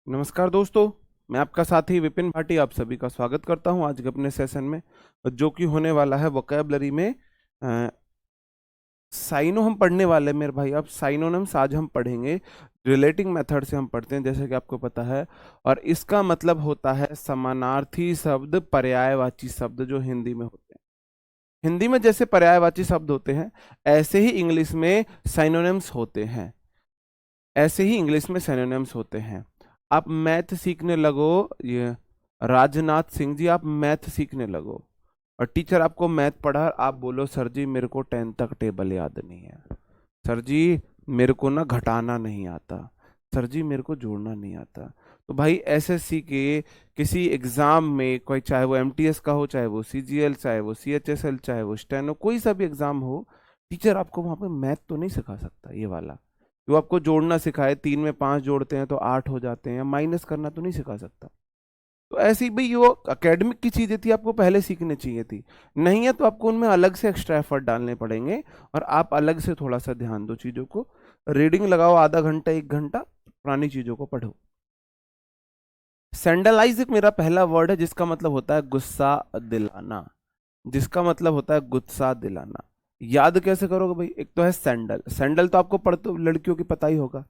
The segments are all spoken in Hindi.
नमस्कार दोस्तों। मैं आपका साथी विपिन भाटी आप सभी का स्वागत करता हूं आज के अपने सेशन में, जो कि होने वाला है वोकैबलरी में। साइनो हम पढ़ने वाले हैं मेरे भाई। अब साइनोनिम्स आज हम पढ़ेंगे। रिलेटिंग मेथड से हम पढ़ते हैं, जैसे कि आपको पता है। और इसका मतलब होता है समानार्थी शब्द, पर्यायवाची शब्द जो हिंदी में होते हैं। हिंदी में जैसे पर्यायवाची शब्द होते हैं, ऐसे ही इंग्लिश में साइनोनिम्स होते हैं। ऐसे ही इंग्लिश में सिनोनिम्स होते हैं। आप मैथ सीखने लगो, ये राजनाथ सिंह जी, आप मैथ सीखने लगो और टीचर आपको मैथ पढ़ा, आप बोलो सर जी मेरे को 10 तक टेबल याद नहीं है, सर जी मेरे को ना घटाना नहीं आता, सर जी मेरे को जोड़ना नहीं आता। तो भाई एसएससी के किसी एग्जाम में, कोई चाहे वो एमटीएस का हो, चाहे वो सीजीएल, चाहे वो सीएचएसएल, चाहे वो स्टेनो, कोई सा भी एग्जाम हो, टीचर आपको वहां पे मैथ तो नहीं सिखा सकता ये वाला। वो आपको जोड़ना सिखाए, 3 में 5 जोड़ते हैं तो 8 हो जाते हैं, या माइनस करना तो नहीं सिखा सकता। तो ऐसी भाई वो एकेडमिक की चीजें थी, आपको पहले सीखनी चाहिए थी। नहीं है तो आपको उनमें अलग से एक्स्ट्रा एफर्ट डालने पड़ेंगे, और आप अलग से थोड़ा सा ध्यान दो चीजों को। रीडिंग लगाओ आधा घंटा 1 घंटा, पुरानी चीजों को पढ़ो। सैंडलाइज एक मेरा पहला वर्ड है जिसका मतलब होता है गुस्सा दिलाना। जिसका मतलब होता है गुस्सा दिलाना। याद कैसे करोगे भाई? एक तो है सैंडल, सैंडल तो आपको पढ़ते लड़कियों की पता ही होगा।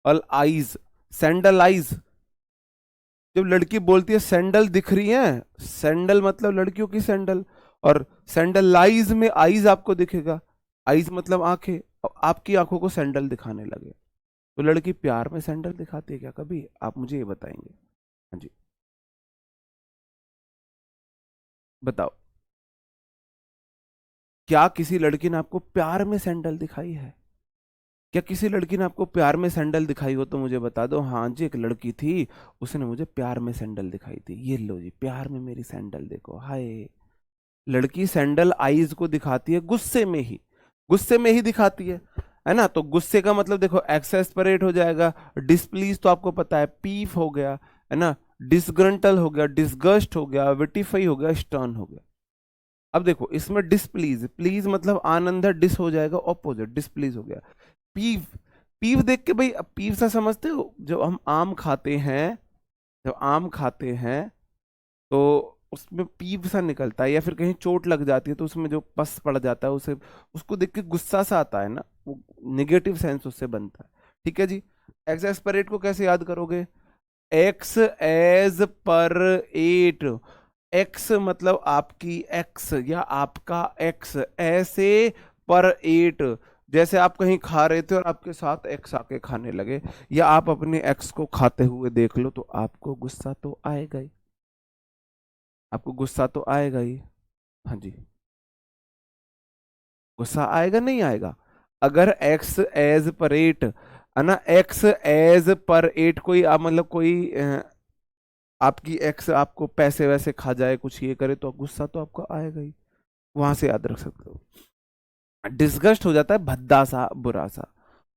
और आइज, सैंडल आइज, जब लड़की बोलती है सैंडल दिख रही है, सैंडल मतलब लड़कियों की सैंडल। और सैंडल आइज में आइज आपको दिखेगा, आइज मतलब आंखें, और आपकी आंखों को सैंडल दिखाने लगे। तो लड़की प्यार में सैंडल दिखाती है क्या कभी? आप मुझे ये बताएंगे। हाँ जी, बताओ, क्या किसी लड़की ने आपको प्यार में सैंडल दिखाई है? क्या किसी लड़की ने आपको प्यार में सैंडल दिखाई हो तो मुझे बता दो। हाँ जी, एक लड़की थी, उसने मुझे प्यार में सैंडल दिखाई थी, ये लो जी प्यार में मेरी सैंडल देखो, हाय। लड़की सैंडल आईज को दिखाती है गुस्से में ही, गुस्से में ही दिखाती है ना? तो गुस्से का मतलब देखो, एक्सेस्परेट हो जाएगा। डिसप्लीज तो आपको पता है, पीफ हो गया, है ना? डिसग्रंटल हो गया, डिसगस्ट हो गया, विटिफाई हो गया, स्टर्न हो गया। अब देखो इसमें डिसप्लीज, प्लीज मतलब आनंद है, डिस हो जाएगा ऑपोजिट, डिसप्लीज हो गया। पीव, पीव देख के भाई, अब पीव सा समझते हो? जब हम आम खाते हैं, जब आम खाते हैं तो उसमें पीव सा निकलता है, या फिर कहीं चोट लग जाती है तो उसमें जो पस पड़ जाता है, उसे उसको देख के गुस्सा सा आता है ना, वो निगेटिव सेंस उससे बनता है। ठीक है जी। एक्सएस्परेट को कैसे याद करोगे? एक्स एज पर एट। एक्स मतलब आपकी एक्स या आपका एक्स, ऐसे पर एट। जैसे आप कहीं खा रहे थे और आपके साथ एक्स आके खाने लगे, या आप अपने एक्स को खाते हुए देख लो, तो आपको गुस्सा तो आएगा ही, आपको गुस्सा तो आएगा ही। हाँ जी, गुस्सा आएगा नहीं आएगा? अगर एक्स एज पर एट, है ना, एक्स एज पर एट, कोई आप मतलब कोई आपकी एक्स आपको पैसे वैसे खा जाए, कुछ ये करे, तो गुस्सा तो आपको आएगा ही। वहां से याद रख सकते हो। डिस्गस्ट हो जाता है भद्दा सा, बुरा सा।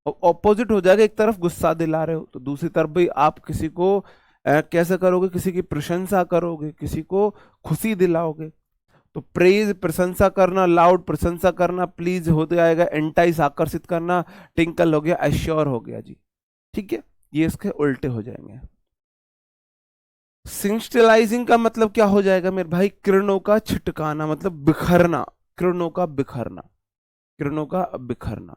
और ऑपोजिट हो जाएगा, एक तरफ गुस्सा दिला रहे हो तो दूसरी तरफ भी आप किसी को कैसे करोगे? किसी की प्रशंसा करोगे, किसी को खुशी दिलाओगे। तो प्रेज प्रशंसा करना, लाउड प्रशंसा करना, प्लीज हो जाएगा एंटाइस आकर्षित करना, टिंकल हो गया एश्योर हो गया जी। ठीक है, ये इसके उल्टे हो जाएंगे। सिंस्टलाइजिंग का मतलब क्या हो जाएगा मेरे भाई? किरणों का छिटकाना, मतलब बिखरना, किरणों का बिखरना, किरणों का बिखरना,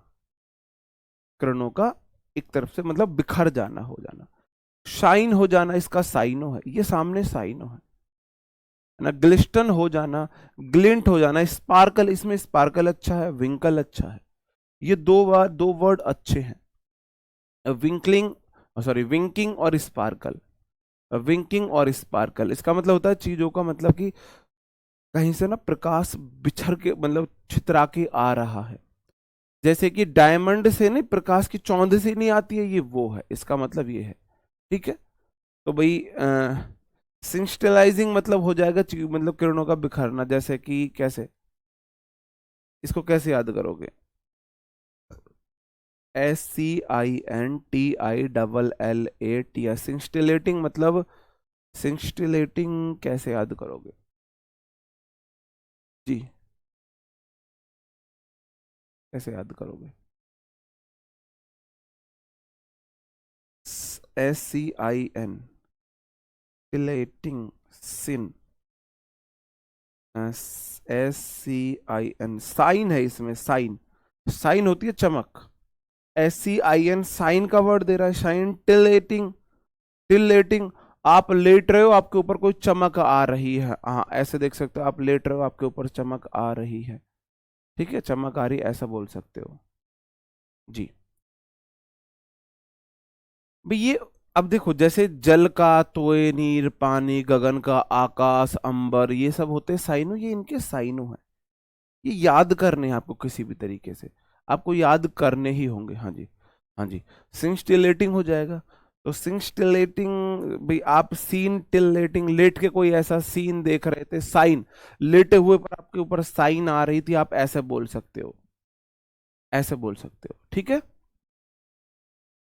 किरणों का एक तरफ से मतलब बिखर जाना, हो जाना। शाइन हो जाना इसका साइनो है, ये सामने साइनो है ना। ग्लिस्टन हो जाना, ग्लिंट हो जाना, स्पार्कल, इसमें स्पार्कल अच्छा है, विंकल अच्छा है। ये दो वर्ड अच्छे हैं, विंकलिंग, सॉरी विंकिंग और स्पार्कल। विंकिंग और स्पार्कल इसका मतलब होता है चीजों का मतलब कि कहीं से ना प्रकाश बिछर के, मतलब छितरा के आ रहा है। जैसे कि डायमंड से नहीं, प्रकाश की चौंध से नहीं आती है, ये वो है, इसका मतलब ये है। ठीक है। तो भाई सिंस्टलाइजिंग मतलब हो जाएगा मतलब किरणों का बिखरना। जैसे कि कैसे, इसको कैसे याद करोगे? SCINTILLAT, सिंस्टिलेटिंग मतलब, सिंस्टिलेटिंग कैसे याद करोगे जी? कैसे याद करोगे? SCIN, टिलेटिंग, सिन, SCIN, साइन है इसमें, साइन, साइन होती है चमक, SCIN, साइन का वर्ड दे रहा है, शाइन, टिलेटिंग, टिलेटिंग, आप लेट रहे हो, आपके ऊपर कोई चमक आ रही है, हाँ ऐसे देख सकते हो, आप लेट रहे हो, आपके ऊपर चमक आ रही है, ठीक है, चमक आ रही, ऐसा बोल सकते हो जी। भाई ये, अब देखो जैसे जल का, तोय, नीर, पानी, गगन का, आकाश, अंबर, ये सब होते हैं साइनो, ये इनके साइनो है, ये याद करने हैं आपको किसी भी तरीके से, आपको याद करने ही होंगे, हाँ जी, हाँ जी। सिंस्टिलेटिंग हो जाएगा, तो सिंस्टिलेटिंग, भाई आप सीन टिलेटिंग, लेट के कोई ऐसा सीन देख रहे थे, साइन, लेटे हुए पर आपके ऊपर साइन आ रही थी, आप ऐसे बोल सकते हो, ऐसे बोल सकते हो, ठीक है।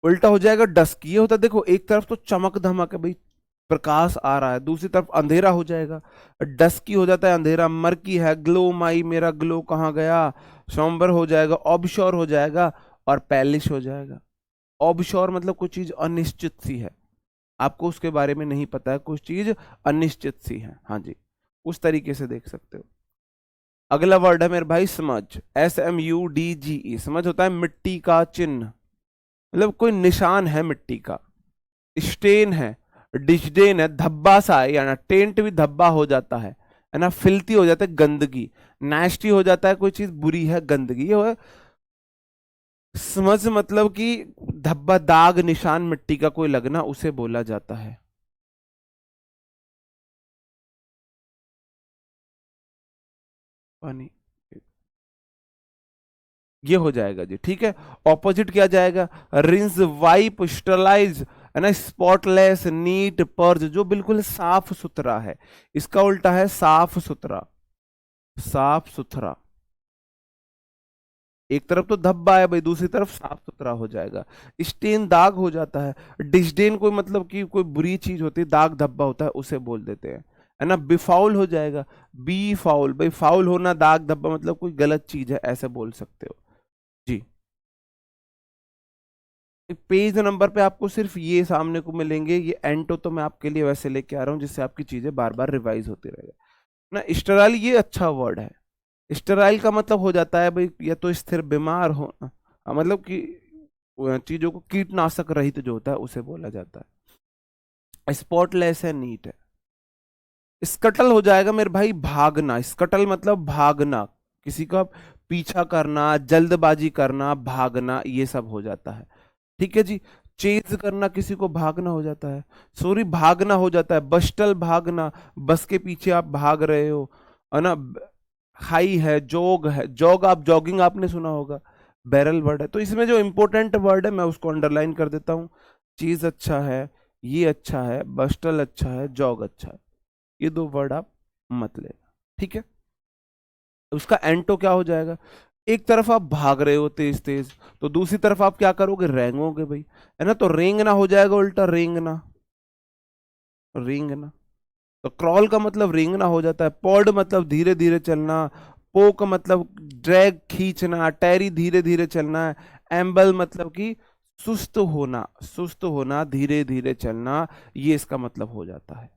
उल्टा हो जाएगा डस्क, ये होता है देखो, एक तरफ तो चमक धमक है भाई, प्रकाश आ रहा है, दूसरी तरफ अंधेरा हो जाएगा, डस्की हो जाता है अंधेरा, मरकी है, ग्लो माई, मेरा ग्लो कहाँ गया, सौम्बर हो जाएगा, ऑबशोर हो जाएगा, और पैलिश हो जाएगा। ऑबशोर मतलब कुछ चीज अनिश्चित सी है, आपको उसके बारे में नहीं पता है, कुछ चीज अनिश्चित सी है, हाँ जी, उस तरीके से देख सकते हो। अगला वर्ड है मेरे भाई समझ, SMUDGE, समझ होता है मिट्टी का चिन्ह, मतलब कोई निशान है मिट्टी का, स्टेन है, डिशडेन है, धब्बा सा है, या ना टेंट भी धब्बा हो जाता है ना, फिल्ती हो जाता है गंदगी, नेस्टी हो जाता है कोई चीज बुरी है, गंदगी, ये है समझ, मतलब कि धब्बा, दाग, निशान मिट्टी का कोई लगना, उसे बोला जाता है। पानी, ये हो जाएगा जी, ठीक है। ऑपोजिट क्या जाएगा, रिंस, वाइप, स्टरलाइज, है ना, स्पॉटलेस, नीट, पर्ज, जो बिल्कुल साफ सुथरा है, इसका उल्टा है साफ सुथरा, साफ सुथरा, एक तरफ तो धब्बा है भाई, दूसरी तरफ साफ सुथरा हो जाएगा। स्टेन, दाग हो जाता है, डिस्डेन कोई मतलब कि कोई बुरी चीज होती है, दाग धब्बा होता है, उसे बोल देते हैं, है ना। बिफाउल हो जाएगा, बी फाउल, भाई फाउल होना, दाग धब्बा मतलब कोई गलत चीज है, ऐसे बोल सकते हो जी। पेज नंबर पे आपको सिर्फ ये सामने को मिलेंगे, ये एंटो तो मैं आपके लिए वैसे लेके आ रहा हूँ जिससे आपकी चीजें बार बार रिवाइज होती रहेगा ना। स्टेराइल, ये अच्छा वर्ड है, स्टेराइल का मतलब हो जाता है भाई, या तो स्थिर, बीमार हो, मतलब कि चीजों को कीटनाशक रहित जो होता है उसे बोला जाता है। स्पॉटलेस है, नीट है। स्कटल हो जाएगा मेरे भाई भागना, स्कटल मतलब भागना, किसी का पीछा करना, जल्दबाजी करना, भागना, ये सब हो जाता है, ठीक है जी। चेज करना, किसी को भागना हो जाता है, सॉरी भागना हो जाता है, बस्टल, भागना, बस के पीछे आप भाग रहे हो, है ना। हाई है, जॉग, आप जॉगिंग आपने सुना होगा, बैरल वर्ड है, तो इसमें जो इंपॉर्टेंट वर्ड है मैं उसको अंडरलाइन कर देता हूँ। चीज अच्छा है, ये अच्छा है, बस्टल अच्छा है, जॉग अच्छा है, ये दो वर्ड आप मत लेना, ठीक है। उसका एंटो क्या हो जाएगा, एक तरफ आप भाग रहे हो तेज तेज, तो दूसरी तरफ आप क्या करोगे, रेंगोगे भाई, है ना, तो रेंगना हो जाएगा उल्टा, रेंगना, रेंगना। तो क्रॉल का मतलब रेंगना हो जाता है, पॉड मतलब धीरे धीरे चलना, पोक मतलब ड्रैग, खींचना, टैरी धीरे धीरे चलना है, एम्बल मतलब कि सुस्त होना, सुस्त होना, धीरे धीरे चलना, ये इसका मतलब हो जाता है।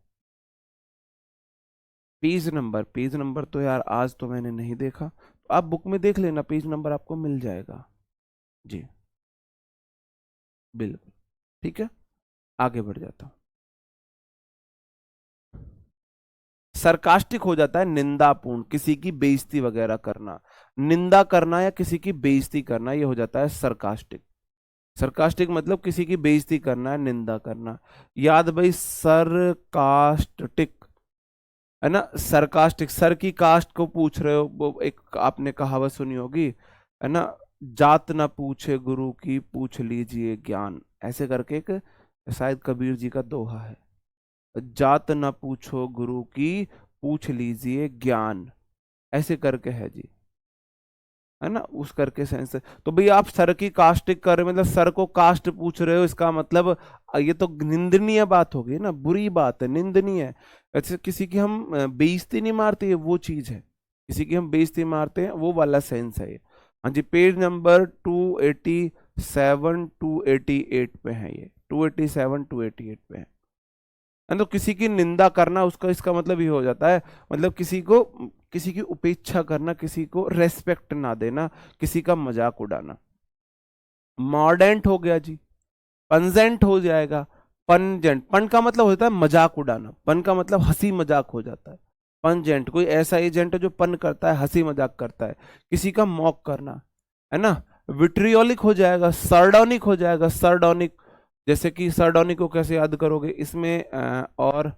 पेज नंबर तो यार आज तो मैंने नहीं देखा, तो आप बुक में देख लेना, पेज नंबर आपको मिल जाएगा जी, बिल्कुल, ठीक है। आगे बढ़ जाता हूँ। सरकास्टिक हो जाता है निंदापूर्ण, किसी की बेइज्जती वगैरह करना, निंदा करना या किसी की बेइज्जती करना, ये हो जाता है सरकास्टिक। सरकास्टिक मतलब किसी की बेइज्जती करना है, निंदा करना। याद भाई, सरकास्टिक, है ना, सरकास्टिक, सर की कास्ट को पूछ रहे हो, वो एक आपने कहावत सुनी होगी, है ना, जात ना पूछे गुरु की, पूछ लीजिए ज्ञान, ऐसे करके एक शायद कबीर जी का दोहा है, जात ना पूछो गुरु की, पूछ लीजिए ज्ञान, ऐसे करके है जी, है ना, उस करके सेंस है। तो भाई आप सर की कास्टिक कर रहे हो, मतलब सर को कास्ट पूछ रहे हो, इसका मतलब ये तो निंदनीय बात होगी ना, बुरी बात है, निंदनीय है। ऐसे किसी की हम बेइज्जती नहीं मारते, ये वो चीज है, किसी की हम बेइज्जती मारते हैं, वो वाला सेंस है ये। हाँ जी, पेज नंबर 287 288 पे है ये। 287 288 पे है तो किसी की निंदा करना, उसका इसका मतलब ये हो जाता है, मतलब किसी की उपेक्षा करना, किसी को रेस्पेक्ट ना देना, किसी का मजाक उड़ाना। मॉर्डेंट हो गया जी, पंजेंट हो जाएगा, पंजेंट, पन का मतलब होता है मजाक उड़ाना, पन का मतलब हंसी मजाक हो जाता है। पंजेंट कोई ऐसा एजेंट है जो पन करता है, हंसी मजाक करता है, किसी का मॉक करना, है ना। विट्रियोलिक हो जाएगा, सर्डोनिक हो जाएगा, सर्डोनिक, जैसे कि सर्डोनिक को कैसे याद करोगे इसमें और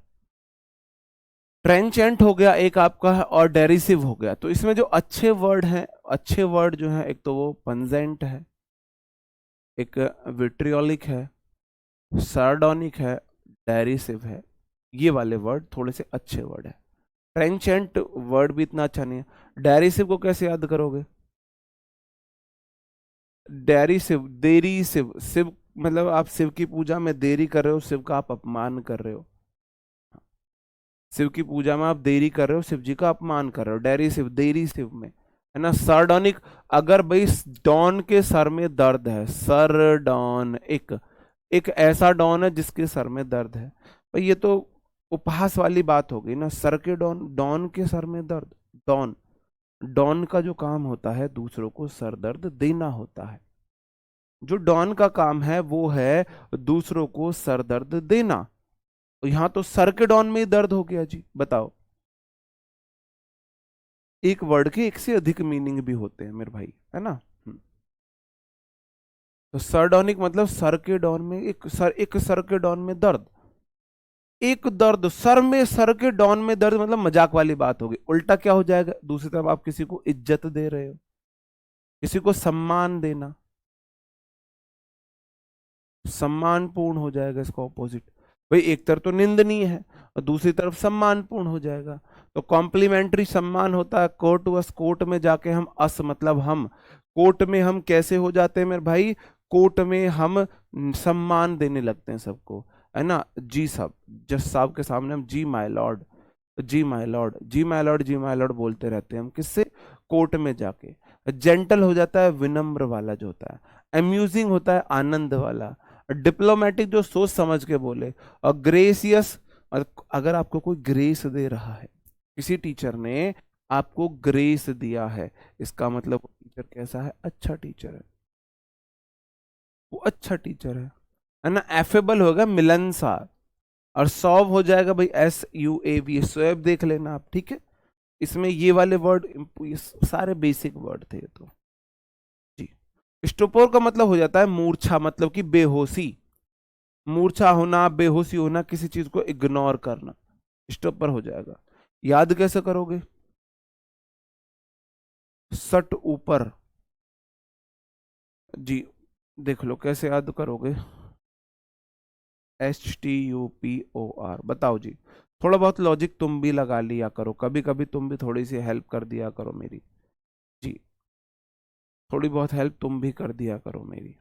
ट्रेंचेंट हो गया एक आपका, और डेरिसिव हो गया। तो इसमें जो अच्छे वर्ड हैं, अच्छे वर्ड जो हैं, एक तो वो पंजेंट है, एक विट्रियोलिक है, सार्डोनिक है, डेरिसिव है। ये वाले वर्ड थोड़े से अच्छे वर्ड है। ट्रेंचेंट वर्ड भी इतना अच्छा नहीं है। डेरिसिव को कैसे याद करोगे? डेरिसिव, देरी शिव, शिव मतलब आप शिव की पूजा में देरी कर रहे हो, शिव का आप अपमान कर रहे हो। शिव की पूजा में आप देरी कर रहे हो, शिव जी का अपमान कर रहे हो। डेरिसिव, देरी शिव में, है ना। सार्डोनिक, अगर भाई डॉन के सर में दर्द है, सर डॉन, एक एक ऐसा डॉन है जिसके सर में दर्द है, भाई ये तो उपहास वाली बात हो गई ना। सर के डॉन, डॉन के सर में दर्द, डॉन, डॉन का जो काम होता है दूसरों को सर दर्द देना होता है। जो डॉन का काम है वो है दूसरों को सर दर्द देना। तो यहां तो सर के डॉन में ही दर्द हो गया जी, बताओ। एक वर्ड के एक से अधिक मीनिंग भी होते हैं मेरे भाई, है ना। तो सरडोनिक मतलब सर के डॉन में, एक सर के डॉन में दर्द, एक दर्द सर में, सर के डॉन में दर्द, मतलब मजाक वाली बात होगी। उल्टा क्या हो जाएगा, दूसरी तरफ आप किसी को इज्जत दे रहे हो, किसी को सम्मान देना, सम्मानपूर्ण हो जाएगा इसका ऑपोजिट। भाई एक तरफ तो निंदनीय है और दूसरी तरफ सम्मानपूर्ण हो जाएगा। तो कॉम्प्लीमेंट्री सम्मान होता है कोर्ट वस, कोर्ट में जाके हम अस मतलब हम, कोर्ट में हम कैसे हो जाते हैं मेरे भाई, कोर्ट में हम सम्मान देने लगते हैं सबको, है ना। जी साहब, जज साहब के सामने हम जी माय लॉर्ड, जी माय लॉर्ड, जी माय लॉर्ड, जी माय लॉर्ड बोलते रहते हैं हम, किससे, कोर्ट में जाके। जेंटल हो जाता है विनम्र वाला जो होता है, अम्यूजिंग होता है आनंद वाला, डिप्लोमेटिक जो सोच समझ के बोले, और ग्रेसियस अगर आपको कोई ग्रेस दे रहा है, किसी टीचर ने आपको ग्रेस दिया है, इसका मतलब वो टीचर कैसा है, अच्छा टीचर है, वो अच्छा टीचर है ना। एफेबल होगा, मिलनसार, और सॉव हो जाएगा भाई SUAV, स्वैब देख लेना आप, ठीक है। इसमें ये वाले वर्ड, ये सारे बेसिक वर्ड थे तो जी। स्टोपोर का मतलब हो जाता है मूर्छा, मतलब कि बेहोशी, मूर्छा होना, बेहोशी होना, किसी चीज को इग्नोर करना, स्टोपर हो जाएगा। याद कैसे करोगे, सट ऊपर जी, देख लो कैसे याद करोगे, STUPOR, बताओ जी। थोड़ा बहुत लॉजिक तुम भी लगा लिया करो, कभी कभी तुम भी थोड़ी सी हेल्प कर दिया करो मेरी जी, थोड़ी बहुत हेल्प तुम भी कर दिया करो मेरी।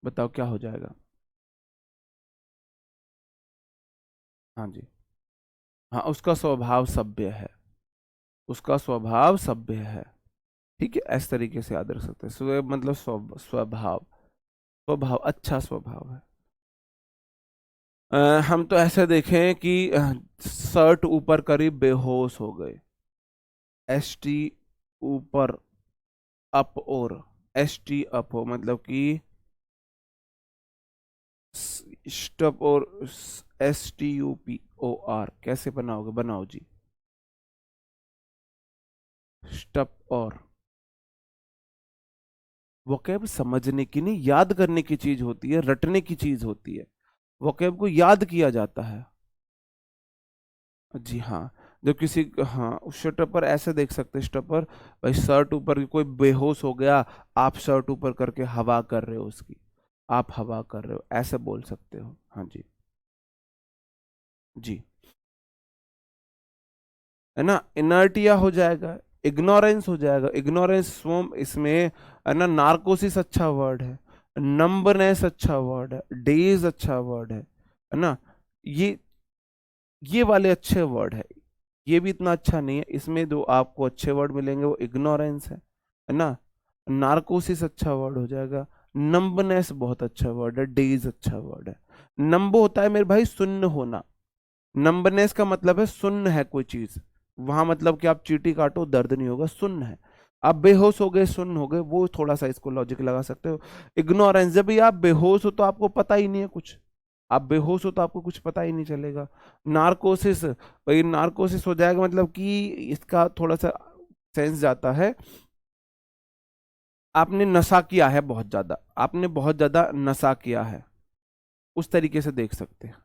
बताओ क्या हो जाएगा। हाँ जी, हाँ उसका स्वभाव सभ्य है, उसका स्वभाव सभ्य है, ठीक है। इस तरीके से याद रख सकते हैं, मतलब स्वभाव, स्वभाव अच्छा स्वभाव है। हम तो ऐसे देखें कि शर्ट ऊपर करीब बेहोश हो गए, ST ऊपर, अप और, ST अप हो, मतलब कि स्टप, और STUPOR कैसे बनाओगे, बनाओ जी। स्टप और, वोकैब समझने की नहीं, याद करने की चीज होती है, रटने की चीज होती है, वोकैब को याद किया जाता है जी। हाँ, जब किसी, हाँ उस शर्ट पर ऐसे देख सकते हैं, शर्ट पर भाई, शर्ट ऊपर, कोई बेहोश हो गया, आप शर्ट ऊपर करके हवा कर रहे हो उसकी, आप हवा कर रहे हो, ऐसे बोल सकते हो, हाँ जी जी, है ना। इनर्टिया हो जाएगा, इग्नोरेंस हो जाएगा, इग्नोरेंस स्वम इसमें, है ना। नार्कोसिस अच्छा वर्ड है, नंबरनेस अच्छा वर्ड है, डेज अच्छा वर्ड है ना। ये ये वाले अच्छे वर्ड है। ये भी इतना अच्छा नहीं है, इसमें जो आपको अच्छे वर्ड मिलेंगे वो इग्नोरेंस है ना। नार्कोसिस अच्छा वर्ड हो जाएगा, नंबनेस बहुत अच्छा वर्ड है, डेज अच्छा वर्ड है। नंब होता है मेरे भाई शून्य होना, नंबनेस का मतलब है शून्य है कोई चीज, वहां मतलब कि आप चींटी काटो दर्द नहीं होगा, शून्य है। आप बेहोश हो गए, शून्य हो गए, वो थोड़ा सा इसको लॉजिक लगा सकते हो। इग्नोरेंस, जब भी आप बेहोश हो तो आपको पता ही नहीं है कुछ, आप बेहोश हो तो आपको कुछ पता ही नहीं चलेगा। नार्कोसिस, भाई नार्कोसिस हो जाएगा मतलब कि इसका थोड़ा सा सेंस जाता है, आपने नशा किया है बहुत ज्यादा, आपने बहुत ज्यादा नशा किया है, उस तरीके से देख सकते हैं,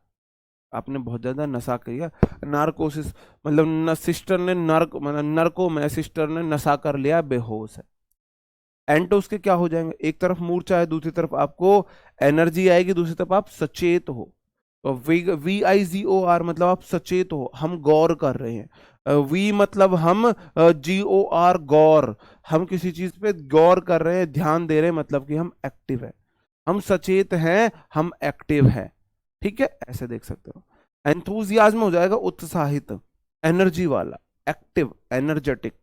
आपने बहुत ज्यादा नशा किया। नार्कोसिस मतलब न सिस्टर ने नर्क मतलब नर्को में सिस्टर ने नशा कर लिया, बेहोश है। एंटो उसके क्या हो जाएंगे, एक तरफ मूर्छा है, दूसरी तरफ आपको एनर्जी आएगी, दूसरी तरफ आप सचेत हो। तो VIGOR मतलब आप सचेत हो, हम गौर कर रहे हैं। वी मतलब हम, GOR गौर, हम किसी चीज पे गौर कर रहे हैं, ध्यान दे रहे हैं, मतलब कि हम एक्टिव है, हम सचेत हैं, हम एक्टिव है। ठीक है, ऐसे देख सकते हो। एंथुजियाज्म हो जाएगा उत्साहित, एनर्जी वाला, एक्टिव, एनर्जेटिक,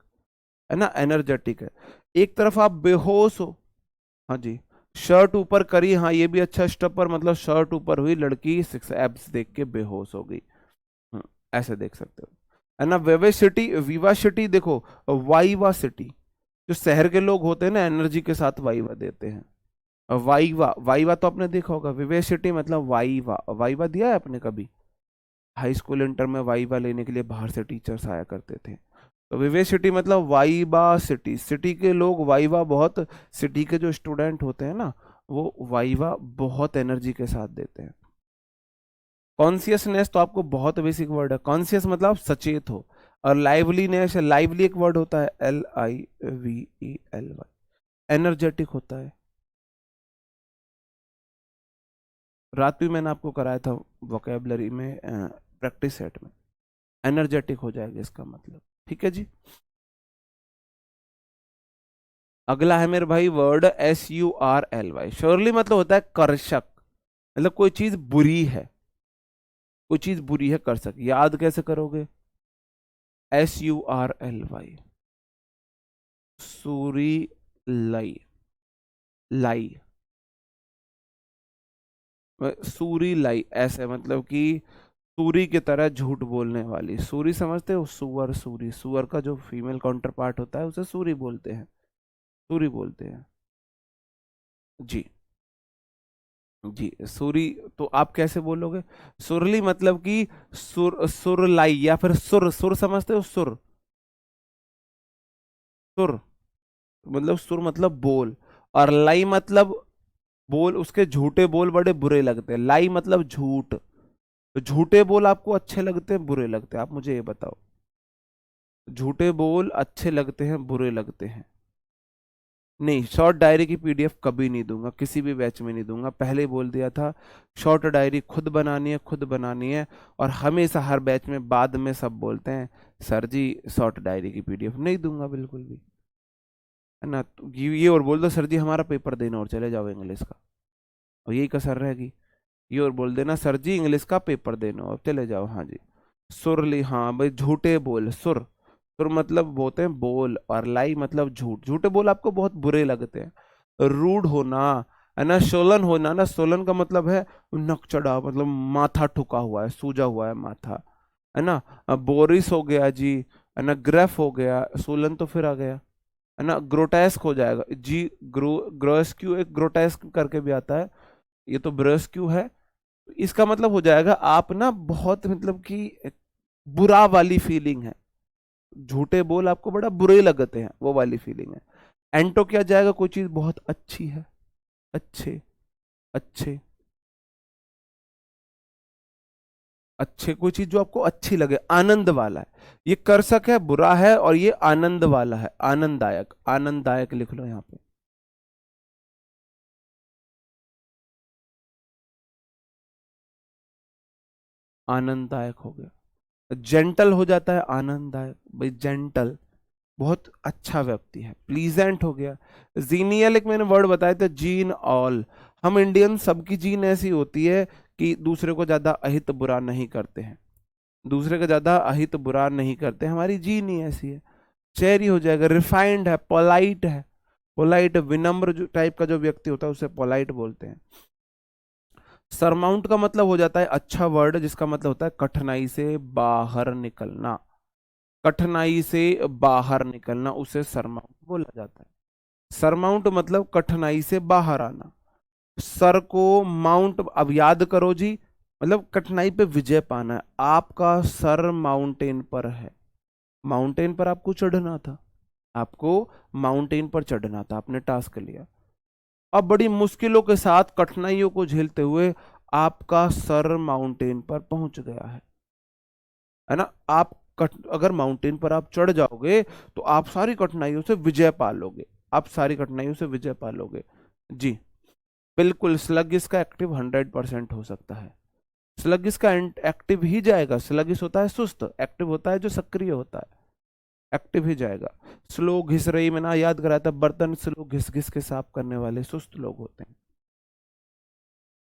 है ना, एनर्जेटिक है। एक तरफ आप बेहोश हो, हाँ जी, शर्ट ऊपर करी, हाँ ये भी अच्छा स्टपर, मतलब शर्ट ऊपर हुई, लड़की सिक्स एब्स देख के बेहोश हो गई। हम्म, ऐसे देख सकते हो, है ना। वेवेसिटी, विवासिटी देखो, वाइवा सिटी, जो शहर के लोग होते हैं ना एनर्जी के साथ वाइवा देते हैं। वाइवा, वाइवा तो आपने देखा होगा, विवेसिटी मतलब वाइवा, वाइवा दिया है आपने कभी, हाई स्कूल इंटर में वाइवा लेने के लिए बाहर से टीचर्स आया करते थे। तो विवेसिटी मतलब वाइवा सिटी, सिटी के लोग वाइवा बहुत, सिटी के जो स्टूडेंट होते हैं ना वो वाइवा बहुत एनर्जी के साथ देते हैं। कॉन्सियसनेस तो आपको बहुत बेसिक वर्ड है, कॉन्सियस मतलब आप सचेत हो। और लाइवलीनेस, लाइवली एक वर्ड होता है, LIVELY, एनर्जेटिक होता है। रात भी मैंने आपको कराया था वोकेबलरी में, प्रैक्टिस सेट में, एनर्जेटिक हो जाएगा इसका मतलब। ठीक है जी। अगला है मेरे भाई वर्ड SURLY, श्योरली मतलब होता है कर्षक, मतलब कोई चीज बुरी है, कोई चीज बुरी है, कर्षक। याद कैसे करोगे, SURLY, सूरी लाई, लाई, सूरी लाई, ऐसे मतलब कि सूरी की तरह झूठ बोलने वाली, सूरी समझते हो, सुअर, सूरी, सुअर का जो फीमेल काउंटर पार्ट होता है उसे सूरी बोलते हैं, सूरी बोलते हैं जी। जी सूरी, तो आप कैसे बोलोगे, सुरली मतलब कि सुरलाई, या फिर सुर समझते हो, सुर मतलब सुर मतलब बोल, और लाई मतलब बोल, उसके झूठे बोल बड़े बुरे लगते हैं, लाई मतलब झूठ। तो झूठे बोल आपको अच्छे लगते हैं बुरे लगते हैं, आप मुझे ये बताओ, झूठे बोल अच्छे लगते हैं बुरे लगते हैं। नहीं, शॉर्ट डायरी की PDF कभी नहीं दूंगा, किसी भी बैच में नहीं दूंगा, पहले ही बोल दिया था। शॉर्ट डायरी खुद बनानी है, खुद बनानी है। और हमेशा हर बैच में बाद में सब बोलते हैं सर जी शॉर्ट डायरी की PDF नहीं दूंगा बिल्कुल भी, है ना। तो ये और बोल दो सर जी हमारा पेपर देना और चले जाओ इंग्लिश का, और यही कसर रहेगी। ये और बोल देना सर जी इंग्लिश का पेपर देना और चले जाओ, हाँ जी। सुरली, हाँ भाई, झूठे बोल, सुर, सुर मतलब बोलते हैं बोल, और लाई मतलब झूठ, झूठे बोल आपको बहुत बुरे लगते हैं। रूड होना, है ना, सोलन होना, ना सोलन का मतलब है नक चढ़ा, मतलब माथा ठुका हुआ है, सूजा हुआ है माथा, है ना। बोरिस हो गया जी, है ना, ग्रेफ हो गया, सोलन तो फिर आ गया, है ना। ग्रोटेस्क हो जाएगा जी, ग्रोस्क्यू, एक ग्रोटेस्क करके भी आता है, ये तो ब्रेस्क्यू है। इसका मतलब हो जाएगा आप ना बहुत मतलब कि बुरा वाली फीलिंग है, झूठे बोल आपको बड़ा बुरे लगते हैं, वो वाली फीलिंग है। एंटो क्या जाएगा, कोई चीज बहुत अच्छी है, अच्छे, अच्छे, अच्छे, कोई चीज जो आपको अच्छी लगे, आनंद वाला है। ये कर्षक है, बुरा है, और ये आनंद वाला है, आनंददायक, आनंददायक लिख लो यहाँ पे। आनंददायक हो गया। जेंटल हो जाता है आनंददायक, भाई जेंटल बहुत अच्छा व्यक्ति है, प्लीजेंट हो गया। जीनियल एक मैंने वर्ड बताया था, जीन ऑल, हम इंडियन सबकी जीन ऐसी होती है कि दूसरे को ज्यादा अहित बुरा नहीं करते हैं, दूसरे का ज्यादा अहित बुरा नहीं करते, हमारी जीन ही ऐसी है। चेरी हो जाएगा, रिफाइंड है, पोलाइट है, पोलाइट विनम्र जो टाइप का जो व्यक्ति होता है उसे पोलाइट बोलते हैं। सरमाउंट का मतलब हो जाता है अच्छा वर्ड जिसका मतलब होता है कठिनाई से बाहर निकलना, कठिनाई से बाहर निकलना उसे सरमाउंट बोला जाता है। सरमाउंट मतलब कठिनाई से बाहर आना। सर को माउंट, अब याद करो जी, मतलब कठिनाई पे विजय पाना है। आपका सर माउंटेन पर है, माउंटेन पर आपको चढ़ना था, आपको माउंटेन पर चढ़ना था, आपने टास्क लिया। अब बड़ी मुश्किलों के साथ कठिनाइयों को झेलते हुए आपका सर माउंटेन पर पहुंच गया है ना। आप अगर माउंटेन पर आप चढ़ जाओगे तो आप सारी कठिनाइयों से विजय पा लोगे, आप सारी कठिनाइयों से विजय पा लोगे जी। बिल्कुल, स्लगिस का एक्टिव 100% हो सकता है। स्लगिस का एक्टिव ही जाएगा। स्लगिस होता है सुस्त, एक्टिव होता है जो सक्रिय होता है, एक्टिव ही जाएगा। स्लो घिस रही, मैंने याद कराया था, बर्तन स्लो घिस घिस के साफ करने वाले सुस्त लोग होते हैं।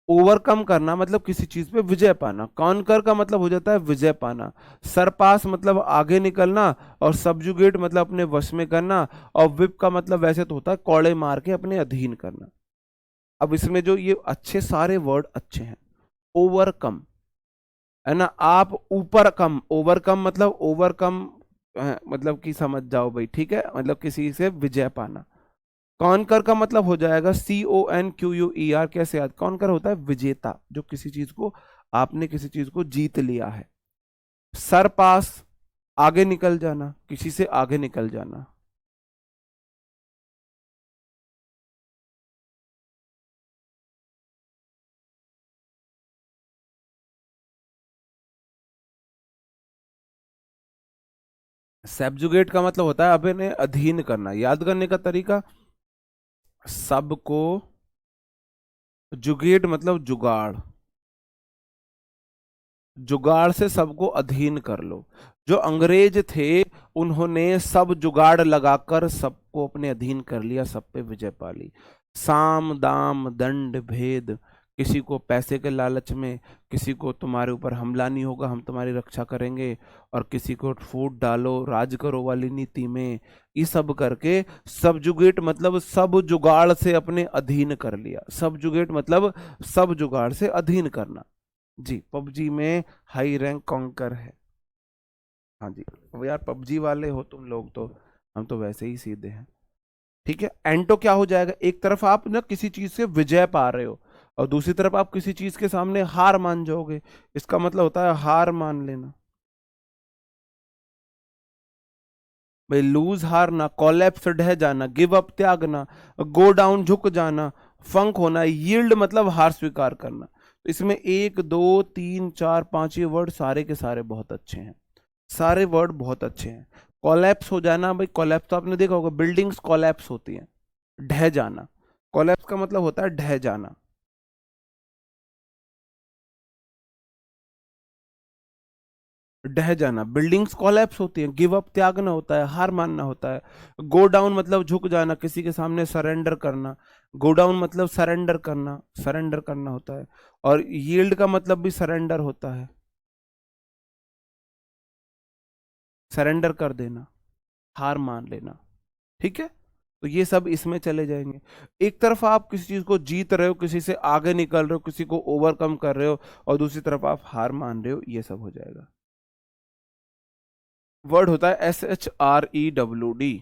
ओवरकम करना मतलब किसी चीज पे विजय पाना। कॉन्कर का मतलब हो जाता है विजय पाना। सरपास मतलब आगे निकलना, और सबजुगेट मतलब अपने वश में करना, और विप का मतलब वैसे तो होता है कौड़े मार के अपने अधीन करना। अब इसमें जो ये अच्छे सारे वर्ड अच्छे हैं। ओवरकम है ना, आप ऊपर कम, ओवरकम मतलब ओवरकम, मतलब कि समझ जाओ भाई, ठीक है, मतलब किसी से विजय पाना। कॉन्कर का मतलब हो जाएगा CONQUER। कैसे याद, कॉन्कर होता है विजेता, जो किसी चीज को, आपने किसी चीज को जीत लिया है। सर पास आगे निकल जाना, किसी से आगे निकल जाना। सब्जुगेट का मतलब होता है अपने अधीन करना। याद करने का तरीका, सबको, जुगेट मतलब जुगाड़, जुगाड़ से सबको अधीन कर लो। जो अंग्रेज थे उन्होंने सब जुगाड़ लगाकर सबको अपने अधीन कर लिया, सब पे विजय पा ली। साम दाम दंड भेद, किसी को पैसे के लालच में, किसी को तुम्हारे ऊपर हमला नहीं होगा हम तुम्हारी रक्षा करेंगे, और किसी को फूट डालो राज करो वाली नीति में, ये सब करके सबजुगेट मतलब सब जुगाड़ से अपने अधीन कर लिया। सबजुगेट मतलब सब जुगाड़ से अधीन करना जी। पबजी में हाई रैंक कॉन्कर है। हाँ जी, अब यार पबजी वाले हो तुम लोग तो, हम तो वैसे ही सीधे हैं। ठीक है, एंटो क्या हो जाएगा, एक तरफ आप ना किसी चीज से विजय पा रहे हो और दूसरी तरफ आप किसी चीज के सामने हार मान जाओगे, इसका मतलब होता है हार मान लेना। भाई लूज हारना, कोलैप्स ढह जाना, गिव अप त्यागना, गो डाउन झुक जाना, फंक होना, यील्ड मतलब हार स्वीकार करना। तो इसमें 1 2 3 4 5 ये वर्ड सारे के सारे बहुत अच्छे हैं, सारे वर्ड बहुत अच्छे हैं। कोलैप्स हो जाना, भाई कोलैप्स तो आपने देखा होगा, बिल्डिंग्स कोलैप्स होती हैं। ढह जाना, कोलैप्स का मतलब होता है ढह जाना। ढह जाना, बिल्डिंग्स कोलैप्स होती हैं। गिव अप त्यागना होता है, हार मानना होता है। गो डाउन मतलब झुक जाना, किसी के सामने सरेंडर करना। गो डाउन मतलब सरेंडर करना, सरेंडर करना होता है। और यील्ड का मतलब भी सरेंडर होता है, सरेंडर कर देना, हार मान लेना। ठीक है, तो ये सब इसमें चले जाएंगे। एक तरफ आप किसी चीज को जीत रहे हो, किसी से आगे निकल रहे हो, किसी को ओवरकम कर रहे हो, और दूसरी तरफ आप हार मान रहे हो, ये सब हो जाएगा। वर्ड होता है SHREWD।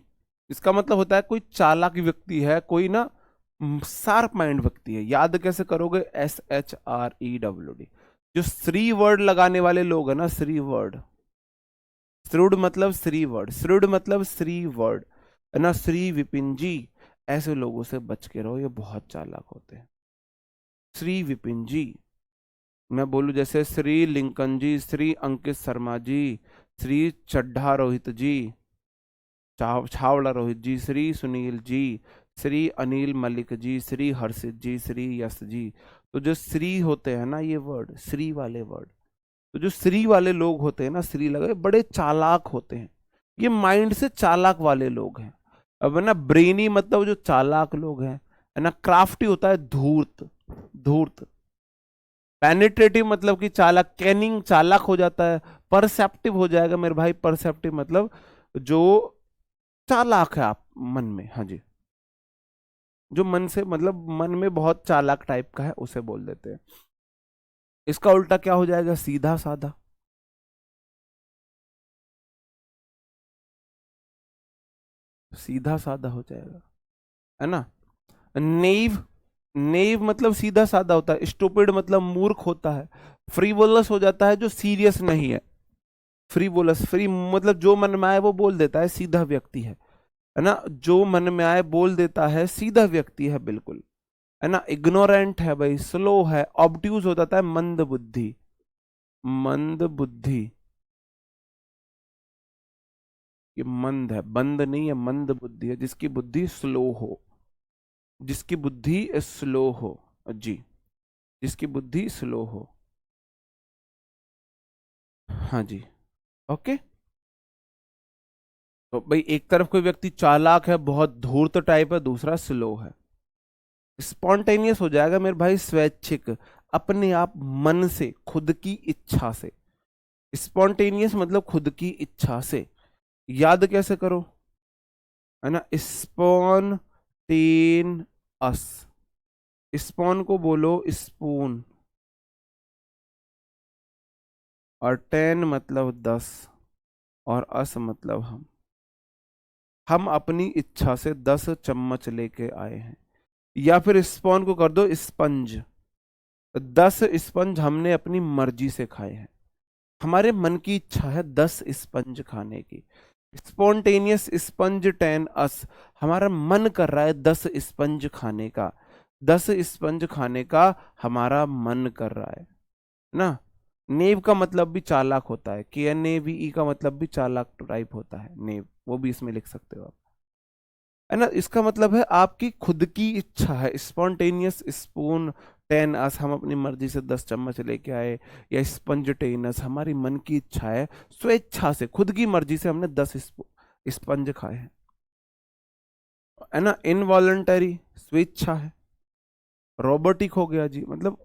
इसका मतलब होता है कोई चालाक व्यक्ति है, कोई ना शार्प माइंड व्यक्ति है। याद कैसे करोगे, SHREWD। जो श्री वर्ड लगाने वाले लोग है ना, श्री वर्ड, श्रुड मतलब श्री वर्ड, श्रुड मतलब श्री वर्ड है ना, श्री विपिन जी, ऐसे लोगों से बच के रहो, ये बहुत चालाक होते हैं। श्री विपिन जी, मैं बोलूं जैसे श्री लिंकन जी, श्री अंकित शर्मा जी, श्री चड्ढा रोहित जी, छावड़ा रोहित जी, श्री सुनील जी, श्री अनिल मलिक जी, श्री हर्षित जी, श्री यश जी। तो जो श्री होते हैं ना, ये वर्ड श्री वाले वर्ड, तो जो श्री वाले लोग होते हैं ना, श्री लगे, बड़े चालाक होते हैं। ये माइंड से चालाक वाले लोग हैं। अब है ना, ब्रेनी मतलब जो चालाक लोग हैं, है ना, क्राफ्टी होता है धूर्त, धूर्त। पेनिट्रेटिव मतलब कि चालाक, कैनिंग चालाक हो जाता है। परसेप्टिव हो जाएगा मेरे भाई, परसेप्टिव मतलब जो चालाक है आप मन में। हाँ जी, जो मन से मतलब मन में बहुत चालाक टाइप का है उसे बोल देते हैं। इसका उल्टा क्या हो जाएगा? सीधा साधा। सीधा साधा हो जाएगा, है ना। नेव, नेव मतलब सीधा साधा होता है। स्टूपिड मतलब मूर्ख होता है। फ्रीवोलस हो जाता है जो सीरियस नहीं है। फ्रीवोलस, फ्री मतलब जो मन में आए वो बोल देता है, सीधा व्यक्ति है ना। जो मन में आए बोल देता है, सीधा व्यक्ति है बिल्कुल, है ना। इग्नोरेंट है भाई, स्लो है। ऑब्ट्यूज हो जाता है मंद बुद्धि। मंद बुद्धि, ये मंद है, बंद नहीं है, मंद बुद्धि है, जिसकी बुद्धि स्लो हो। जिसकी बुद्धि स्लो हो, जी, जिसकी बुद्धि स्लो हो। हाँ जी, ओके। तो भाई एक तरफ कोई व्यक्ति चालाक है, बहुत धूर्त टाइप है, दूसरा स्लो है। स्पॉन्टेनियस हो जाएगा मेरे भाई, स्वैच्छिक, अपने आप, मन से, खुद की इच्छा से। स्पॉन्टेनियस मतलब खुद की इच्छा से। याद कैसे करो, है ना। स्पॉन टेन अस। स्पॉन को बोलो स्पून, और टेन मतलब 10, और अस मतलब हम। हम अपनी इच्छा से 10 चम्मच लेके आए हैं। या फिर स्पॉन को कर दो स्पंज। 10 स्पंज हमने अपनी मर्जी से खाए हैं। हमारे मन की इच्छा है 10 स्पंज खाने की। स्पॉन्टेनियस स्पंज टेन अस, हमारा मन कर रहा है 10 स्पंज खाने का। 10 स्पंज खाने का हमारा मन कर रहा है ना। नेव का मतलब भी चालाक होता है, KNAVE का मतलब भी चालाक टाइप होता है नेव, वो भी इसमें लिख सकते हो आप, है ना। इसका मतलब है आपकी खुद की इच्छा है। स्पॉन्टेनियस स्पून टेनस, हम अपनी मर्जी से 10 चम्मच लेके आए। या स्पंज हमारी मन की इच्छा है, स्वेच्छा से, खुद की मर्जी से हमने 10 स्पंज खाए हैं, है ना। इनवॉलंटरी, स्वेच्छा है। रोबोटिक हो गया जी, मतलब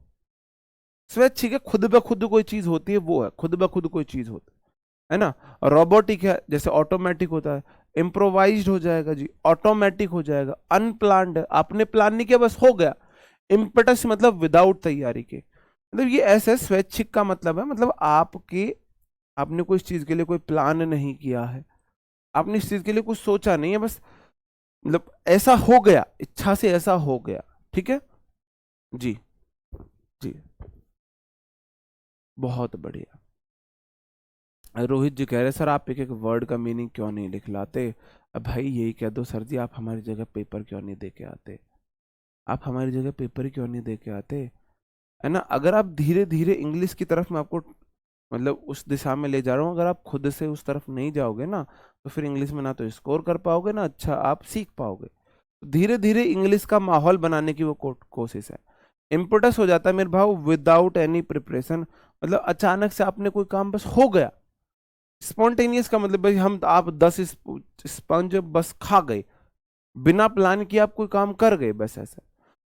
स्वैच्छिक है, खुद ब खुद कोई चीज होती है वो है, खुद ब खुद कोई चीज होती है ना। रोबोटिक है, जैसे ऑटोमेटिक होता है। इम्प्रोवाइज्ड हो जाएगा जी, ऑटोमेटिक हो जाएगा। अनप्लान्ड है, आपने प्लान नहीं किया, बस हो गया। इम्पेटस मतलब विदाउट तैयारी के, मतलब ये ऐसे स्वैच्छिक का मतलब है, मतलब आपके, आपने कोई चीज के लिए कोई प्लान नहीं किया है, आपने इस चीज के लिए कुछ सोचा नहीं है, बस मतलब ऐसा हो गया, इच्छा से ऐसा हो गया। ठीक है जी, जी, बहुत बढ़िया। रोहित जी कह रहे सर आप एक एक वर्ड का मीनिंग क्यों नहीं लिख लाते। अब भाई यही कह दो सर जी, आप हमारी जगह पेपर क्यों नहीं दे के आते। आप हमारी जगह पेपर क्यों नहीं दे के आते, है ना। अगर आप धीरे धीरे इंग्लिश की तरफ मैं आपको मतलब उस दिशा में ले जा रहा हूँ, अगर आप खुद से उस तरफ नहीं जाओगे ना, तो फिर इंग्लिश में ना तो स्कोर कर पाओगे, ना अच्छा आप सीख पाओगे। धीरे धीरे इंग्लिश का माहौल बनाने की वो कोशिश है। इम्पोर्टेंस हो जाता है मेरे भाव विदाउट एनी प्रिपरेशन, मतलब अचानक से आपने कोई काम बस हो गया। स्पॉन्टेनियस का मतलब भाई हम आप 10 स्पंज बस खा गए, बिना प्लान किए आप कोई काम कर गए, बस ऐसा।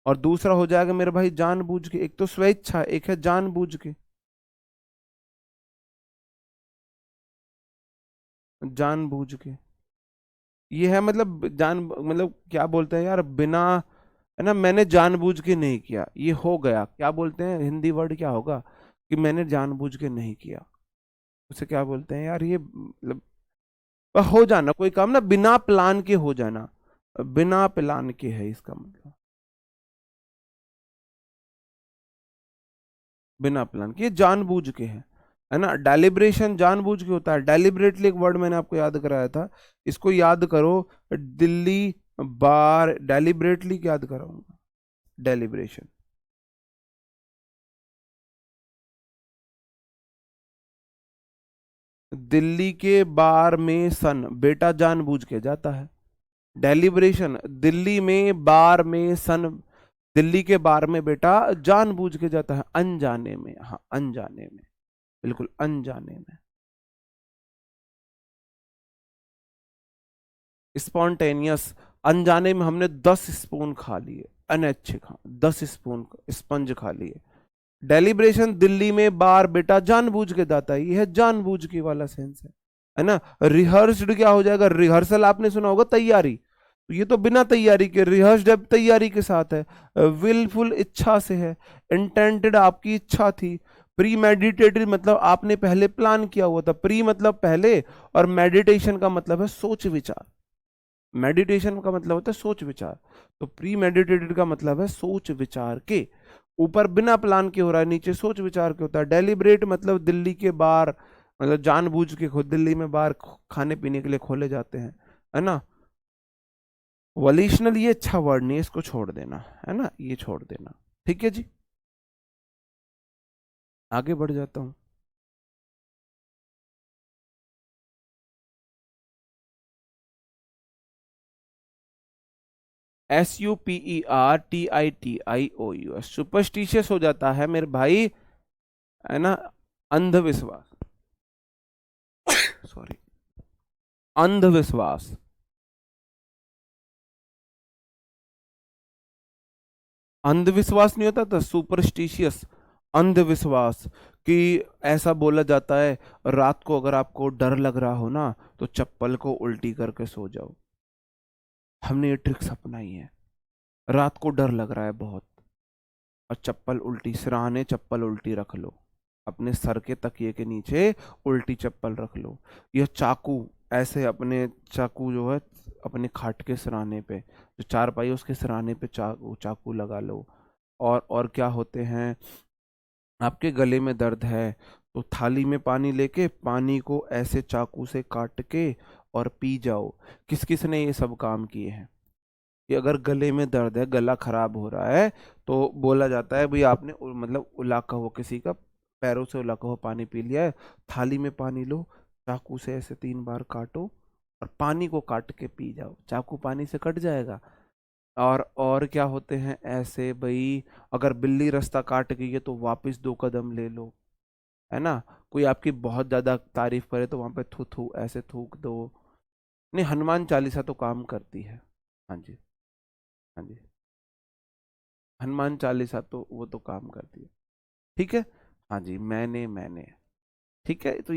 और दूसरा हो जाएगा मेरे भाई जानबूझ के, एक तो स्वेच्छा, एक है जानबूझ के। जानबूझ के, ये है मतलब जान मतलब क्या बोलते हैं यार, बिना, है ना, मैंने जानबूझ के नहीं किया, ये हो गया, क्या बोलते हैं हिंदी वर्ड क्या होगा, कि मैंने जानबूझ के नहीं किया, उसे क्या बोलते हैं यार, ये मतलब हो जाना कोई काम ना बिना प्लान के हो जाना, बिना प्लान के है इसका मतलब, बिना प्लान के, ये जानबूझ के है ना। डेलिब्रेशन जानबूझ के होता है। डेलिबरेटली एक वर्ड मैंने आपको याद कराया था, इसको याद करो। दिल्ली बार, डेलिबरेटली याद कराऊंगा, डेलिब्रेशन। दिल्ली के बार में सन, बेटा जानबूझ के जाता है। डेलिब्रेशन, दिल्ली में बार में सन, दिल्ली के बार में बेटा जानबूझ के जाता है, अनजाने में, हाँ अनजाने में, बिल्कुल अनजाने में। स्पॉन्टेनियस, अनजाने में हमने 10 स्पून खा लिए, अनैच्छिक, हाँ 10 स्पून स्पंज खा लिए। डेलिब्रेशन, दिल्ली में बार बेटा जानबूझ के जाता है, ये है जानबूझ के वाला सेंस है ना। रिहर्स्ड क्या हो जाएगा, रिहर्सल आपने सुना होगा, तैयारी। तो ये तो बिना तैयारी के, रिहर्स्ड तैयारी के साथ है। विलफुल इच्छा से है। इंटेंटेड आपकी इच्छा थी। प्री मेडिटेटेड मतलब आपने पहले प्लान किया हुआ था। प्री मतलब पहले, और मेडिटेशन का मतलब है सोच विचार। मेडिटेशन का मतलब होता है सोच विचार। तो प्री मेडिटेटेड का मतलब है सोच विचार के। ऊपर बिना प्लान के हो रहा है, नीचे सोच विचार के होता है। डेलिब्रेट मतलब दिल्ली के बार, मतलब जानबूझ के खुद दिल्ली में बार खाने पीने के लिए खोले जाते हैं, है ना। वॉलिशनल ये अच्छा वर्ड नहीं है, इसको छोड़ देना, है ना, ये छोड़ देना। ठीक है जी, आगे बढ़ जाता हूं। SUPERTITIOUS, सुपरस्टिशियस हो जाता है मेरे भाई, है ना, अंधविश्वास। सॉरी, अंधविश्वास। अंधविश्वास नहीं होता था, सुपरस्टिशियस, अंधविश्वास। कि ऐसा बोला जाता है, रात को अगर आपको डर लग रहा हो ना, तो चप्पल को उल्टी करके सो जाओ। हमने ये ट्रिक्स अपनाई है। रात को डर लग रहा है बहुत, और चप्पल उल्टी, सिरहाने चप्पल उल्टी रख लो, अपने सर के तकिए के नीचे उल्टी चप्पल रख लो। यह चाकू, ऐसे अपने चाकू जो है अपने खाट के सिरहाने पे, जो चारपाई है उसके सिरहाने पे चाकू चाकू लगा लो। और क्या होते हैं, आपके गले में दर्द है तो थाली में पानी लेके पानी को ऐसे चाकू से काट के और पी जाओ। किस किस ने ये सब काम किए हैं। कि अगर गले में दर्द है, गला खराब हो रहा है, तो बोला जाता है भाई आपने मतलब उलाका हुआ किसी का, पैरों से उलाका हुआ पानी पी लिया है, थाली में पानी लो, चाकू से ऐसे 3 बार काटो और पानी को काट के पी जाओ, चाकू पानी से कट जाएगा। और क्या होते हैं ऐसे भाई, अगर बिल्ली रास्ता काट गई है तो वापस 2 कदम ले लो, है ना। कोई आपकी बहुत ज्यादा तारीफ करे तो वहां पे थू थू ऐसे थूक दो। नहीं, हनुमान चालीसा तो काम करती है। हाँ जी, हाँ जी, हनुमान चालीसा तो वो तो काम करती है। ठीक है, हाँ जी, मैंने, ठीक है। तो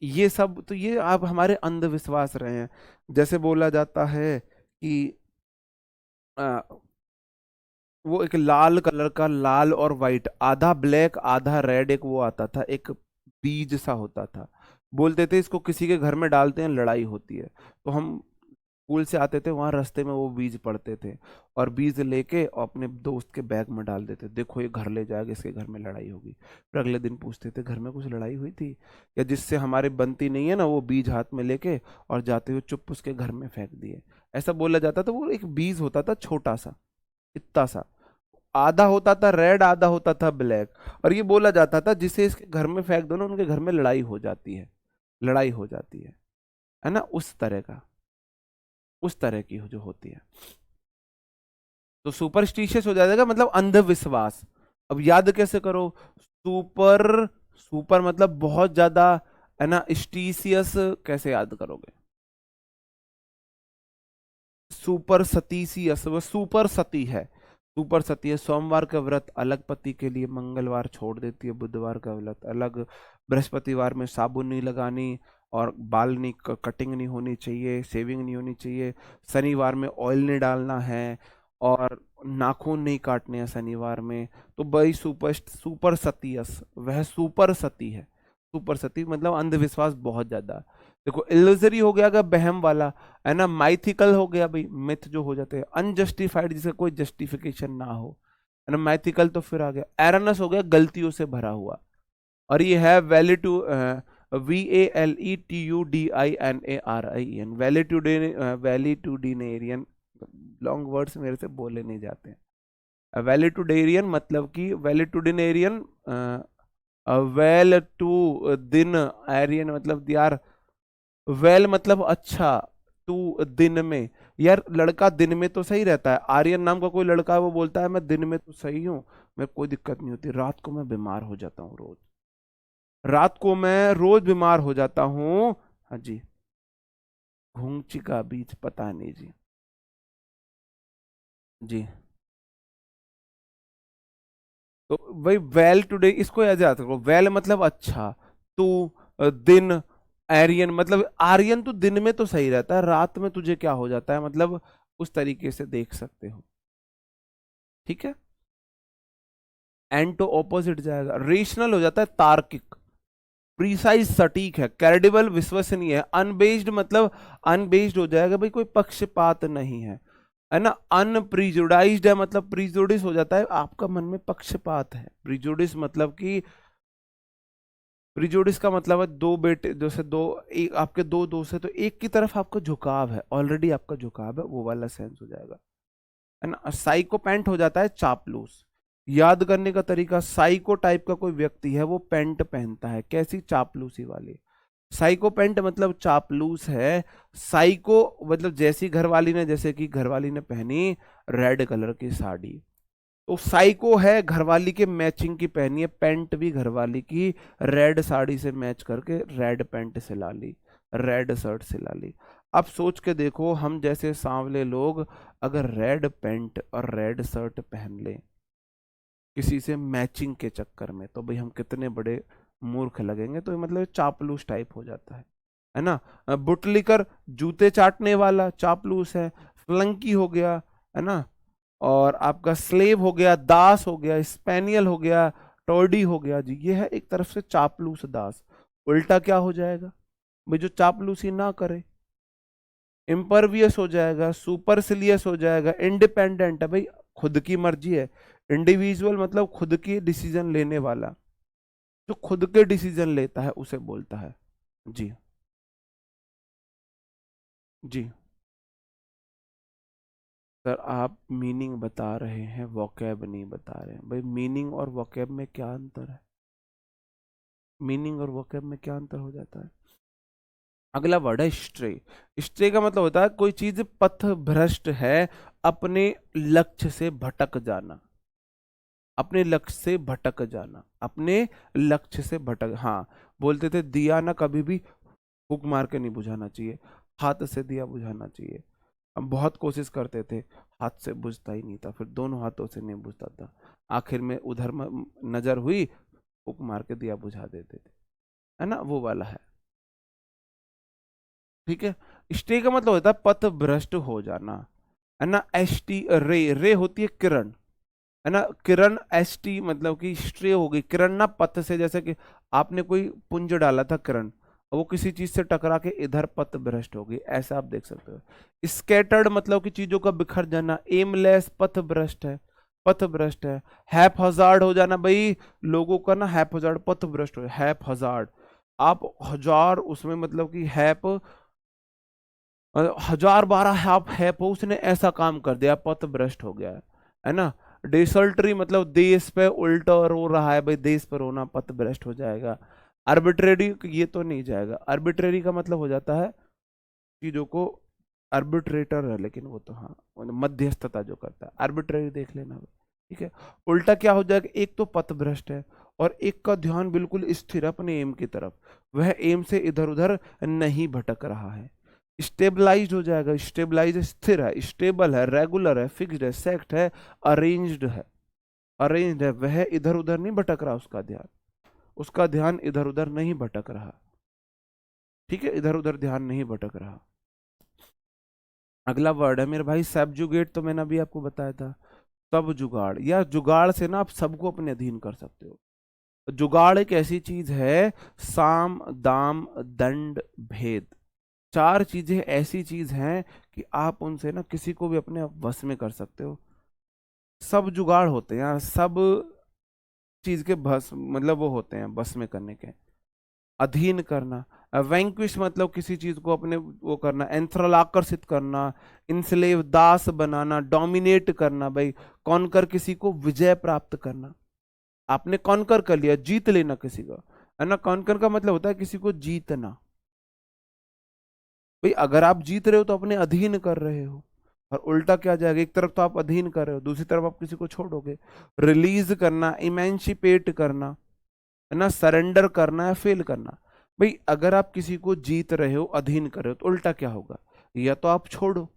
ये सब तो ये आप हमारे अंधविश्वास रहे हैं। जैसे बोला जाता है कि आ, वो एक लाल कलर का, लाल और वाइट, आधा ब्लैक आधा रेड, एक वो आता था, एक बीज सा होता था। बोलते थे इसको किसी के घर में डालते हैं लड़ाई होती है। तो हम स्कूल से आते थे, वहां रास्ते में वो बीज पड़ते थे, और बीज लेके और अपने दोस्त के बैग में डाल देते, देखो ये घर ले जाएगा, इसके घर में लड़ाई होगी। फिर अगले दिन पूछते थे घर में कुछ लड़ाई हुई थी, या जिससे हमारे बनती नहीं है ना, वो बीज हाथ में लेके और जाते हुए चुप उसके घर में फेंक दिए। ऐसा बोला जाता था। वो एक बीज होता था छोटा सा, इतना सा, आधा होता था रेड आधा होता था ब्लैक, और ये बोला जाता था जिसे इसके घर में फेंक दो ना, उनके घर में लड़ाई हो जाती है, लड़ाई हो जाती है ना, उस तरह का, उस तरह की जो होती है। तो सुपरस्टिशियस हो जाएगा मतलब अंधविश्वास। अब याद कैसे करो, सुपर, सुपर मतलब बहुत ज्यादा, है ना। स्टीसियस कैसे याद करोगे, सुपर सतीसियस, वो सुपर सती है, सुपर सती है। सोमवार का व्रत अलग पति के लिए, मंगलवार छोड़ देती है, बुधवार का व्रत अलग। बृहस्पतिवार में साबुन नहीं लगानी, और बाल नहीं, कटिंग नहीं होनी चाहिए, शेविंग नहीं होनी चाहिए। शनिवार में ऑयल नहीं डालना है, और नाखून नहीं काटने हैं शनिवार में। तो भाई सुपर सुपर सतीयस, वह सुपर सती है। सुपर सती मतलब अंधविश्वास बहुत ज्यादा। देखो, इल्यूजरी हो गया अगर बहम वाला, है ना। माइथिकल हो गया भाई, मिथ जो हो जाते हैं अनजस्टिफाइड, जिसे कोई जस्टिफिकेशन ना हो, है ना। माइथिकल तो फिर आ गया। एरनस हो गया गलतियों से भरा हुआ। और ये है वैलिटू, VALETUDINARIN, वैलिटूडिनेरियन। लॉन्ग वर्ड्स मेरे से बोले नहीं जाते हैं। वैलिटूडेरियन मतलब कि वैलिटूडिनेरियन, वेल टू दिन एरियन मतलब यार, वेल मतलब अच्छा, टू दिन में, यार लड़का दिन में तो सही रहता है। आर्यन नाम का कोई लड़का है, वो बोलता है मैं दिन में तो सही हूँ, मैं कोई दिक्कत नहीं होती, रात को मैं बीमार हो जाता हूँ रोज, रात को मैं रोज बीमार हो जाता हूँ। हाँ जी, घुंगची का बीज पता नहीं जी। जी, तो भाई वेल टुडे, इसको याद रखो, वेल मतलब अच्छा, तू, दिन, एरियन मतलब आर्यन तो दिन में तो सही रहता है, रात में तुझे क्या हो जाता है मतलब उस तरीके से देख सकते हो। ठीक है, एंड तो ऑपोजिट जाएगा, रेशनल हो जाता है तार्किक, प्रीसाइज सटीक है, क्रेडिबल विश्वसनीय है, अनबेस्ड मतलब अनबेस्ड हो जाएगा भाई, कोई पक्षपात नहीं है ना। अनप्रिजुडाइज्ड है मतलब प्रिजुडिस हो जाता है, आपका मन में पक्षपात है। प्रिजुडिस मतलब कि प्रिजुडिस का मतलब है दो बेटे जैसे दो, एक आपके दो दोस्त है तो एक की तरफ आपका झुकाव है, ऑलरेडी आपका झुकाव है, वो वाला सेंस हो जाएगा, है ना। साइकोपेंट हो जाता है चापलूस। याद करने का तरीका, साइको टाइप का कोई व्यक्ति है वो पेंट पहनता है, कैसी, चापलूसी वाली। साइकोपेंट मतलब चापलूस है। साइको मतलब जैसी घरवाली ने, जैसे कि घरवाली ने पहनी रेड कलर की साड़ी, तो साइको है घरवाली के मैचिंग की पहनी है, पेंट भी घरवाली की रेड साड़ी से मैच करके रेड पेंट सिला ली, रेड शर्ट सिला ली। अब सोच के देखो, हम जैसे सांवले लोग अगर रेड पेंट और रेड शर्ट पहन लें किसी से मैचिंग के चक्कर में, तो भाई हम कितने बड़े मूर्ख लगेंगे। तो मतलब चापलूस टाइप हो जाता है ना। बुटलिकर जूते चाटने वाला चापलूस है। फ्लंकी हो गया, है ना। और आपका स्लेव हो गया, दास हो गया, स्पेनियल हो गया, टोडी हो गया जी, ये है एक तरफ से चापलूस दास। उल्टा क्या हो जाएगा भाई, जो चापलूसी ना करे, इम्परवियस हो जाएगा, सुपरसिलियस हो जाएगा, इंडिपेंडेंट है भाई, खुद की मर्जी है। इंडिविजुअल मतलब खुद की डिसीजन लेने वाला, जो खुद के डिसीजन लेता है उसे बोलता है। जी जी सर, आप मीनिंग बता रहे हैं, वोकैब नहीं बता रहे हैं भाई। मीनिंग और वोकैब में क्या अंतर है, मीनिंग और वोकैब में क्या अंतर हो जाता है। अगला वर्ड है स्ट्रे। स्ट्रे का मतलब होता है कोई चीज पथ भ्रष्ट है, अपने लक्ष्य से भटक जाना, अपने लक्ष्य से भटक जाना, अपने लक्ष्य से भटक, हाँ। बोलते थे दिया ना कभी भी फूंक मार के नहीं बुझाना चाहिए, हाथ से दिया बुझाना चाहिए। हम बहुत कोशिश करते थे, हाथ से बुझता ही नहीं था, फिर दोनों हाथों से नहीं बुझता था, आखिर में उधर नजर हुई, फूंक मार के दिया बुझा देते थे, है ना, वो वाला है। ठीक है, स्टे का मतलब होता है पथ भ्रष्ट हो जाना, है ना। एस टी, रे, रे होती है किरण, है ना। किरण, एस टी मतलब कि स्ट्रे हो गई किरण ना पथ से, जैसे कि आपने कोई पुंज डाला था किरण, और वो किसी चीज से टकरा के इधर पथ भ्रष्ट हो गई, ऐसा आप देख सकते हो। स्कैटर्ड मतलब कि चीजों का बिखर जाना, एमलेस पथ भ्रष्ट है, पथ भ्रष्ट है। हैप हजार्ड हो जाना भाई, लोगों का ना हैप हजार्ड, पथ भ्रष्ट हो, हैप हजार्ड। आप हजार उसमें मतलब कि हैप, हजार बारह हैप है, उसने ऐसा काम कर दिया, पथ भ्रष्ट हो गया है ना। डिसल्टरी मतलब देश पे उल्टा रो रहा है भाई, देश पर होना पथ भ्रष्ट हो जाएगा। आर्बिट्रेरी ये तो नहीं जाएगा, आर्बिट्रेरी का मतलब हो जाता है चीजों को, आर्बिट्रेटर है लेकिन वो तो, हाँ, मतलब मध्यस्थता जो करता है, आर्बिट्रेरी देख लेना भाई। ठीक है, उल्टा क्या हो जाएगा, एक तो पथ भ्रष्ट है और एक का ध्यान बिल्कुल स्थिर अपने एम की तरफ, वह एम से इधर उधर नहीं भटक रहा है। स्टेबलाइज्ड हो जाएगा, स्टेबलाइज स्थिर है, स्टेबल है, रेगुलर है, फिक्स्ड है, सेट है, अरेंज्ड है, अरेंज्ड है, वह इधर उधर नहीं भटक रहा, उसका ध्यान, उसका ध्यान इधर उधर नहीं भटक रहा। ठीक है, इधर उधर ध्यान नहीं भटक रहा। अगला वर्ड है मेरे भाई सब्जुगेट, तो मैंने अभी आपको बताया था, सब जुगाड़, या जुगाड़ से ना आप सबको अपने अधीन कर सकते हो। जुगाड़ एक ऐसी चीज है, साम दाम दंड भेद, चार चीजें ऐसी चीज हैं कि आप उनसे ना किसी को भी अपने वश में कर सकते हो। सब जुगाड़ होते हैं यार, सब चीज के बस मतलब वो होते हैं बस में करने के, अधीन करना। वैंक्विश मतलब किसी चीज को अपने वो करना, एंथ्रल आकर्षित करना, इंस्लेव दास बनाना, डोमिनेट करना भाई, कॉन्कर किसी को विजय प्राप्त करना, आपने कॉन्कर कर लिया, जीत लेना किसी का, है ना। कॉन्कर का मतलब होता है किसी को जीतना भाई, अगर आप जीत रहे हो तो अपने अधीन कर रहे हो, और उल्टा क्या जाएगा, एक तरफ तो आप अधीन कर रहे हो, दूसरी तरफ आप किसी को छोड़ोगे। रिलीज करना, इमेंसिपेट करना, है ना, सरेंडर करना या फेल करना। भाई अगर आप किसी को जीत रहे हो, अधीन कर रहे हो, तो उल्टा क्या होगा, या तो आप छोड़ो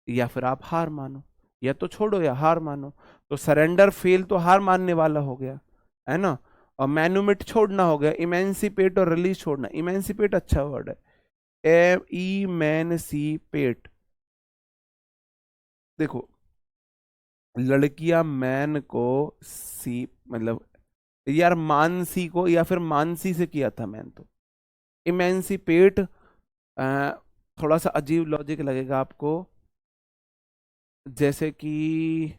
या फिर आप हार मानो, या तो छोड़ो या हार मानो। तो सरेंडर फेल तो हार मानने वाला हो गया, है ना। और मैनुमेट छोड़ना हो गया, इमेंसिपेट और रिलीज छोड़ना, इमेंसिपेट अच्छा वर्ड है, इमेंसिपेट, देखो, लड़कियां मैन को सी मतलब, यार मानसी को या फिर मानसी से किया था मैन, तो इमेंसिपेट, थोड़ा सा अजीब लॉजिक लगेगा आपको, जैसे कि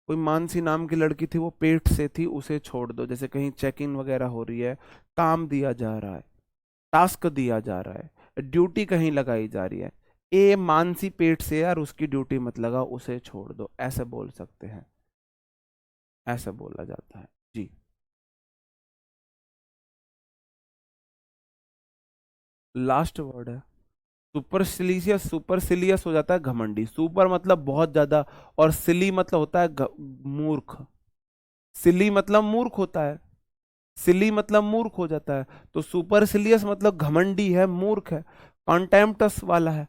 कोई मानसी नाम की लड़की थी, वो पेट से थी, उसे छोड़ दो, जैसे कहीं चेक इन वगैरह हो रही है, काम दिया जा रहा है, टास्क दिया जा रहा है, ड्यूटी कहीं लगाई जा रही है, ए मानसी पेट से यार उसकी ड्यूटी मत लगा, उसे छोड़ दो, ऐसे बोल सकते हैं, ऐसा बोला जाता है जी। लास्ट वर्ड है। सुपरसिलियस, सुपरसिलियस हो जाता है घमंडी, सुपर मतलब बहुत ज्यादा, और सिली मतलब होता है मूर्ख, सिली मतलब मूर्ख होता है, सिली मतलब मूर्ख हो जाता है, तो सुपरसिलियस मतलब घमंडी है, मूर्ख है, कॉन्टेम्प्टस वाला है,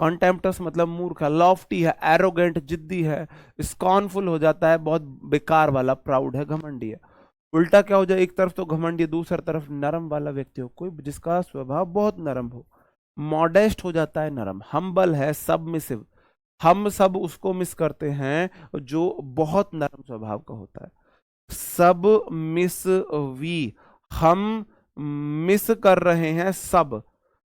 कॉन्टेम्प्टस मतलब मूर्ख है, लॉफ्टी है, एरोगेंट जिद्दी है, स्कॉनफुल हो जाता है, बहुत बेकार वाला, प्राउड है, घमंडी है। उल्टा क्या हो जाए, एक तरफ तो घमंडी है, दूसरी तरफ नरम वाला व्यक्ति हो, कोई जिसका स्वभाव बहुत नरम हो, मॉडेस्ट हो जाता है, नरम, हम्बल है, सबमिसिव, हम सब उसको मिस करते हैं जो बहुत नरम स्वभाव का होता है, सब मिस वी, हम मिस कर रहे हैं सब,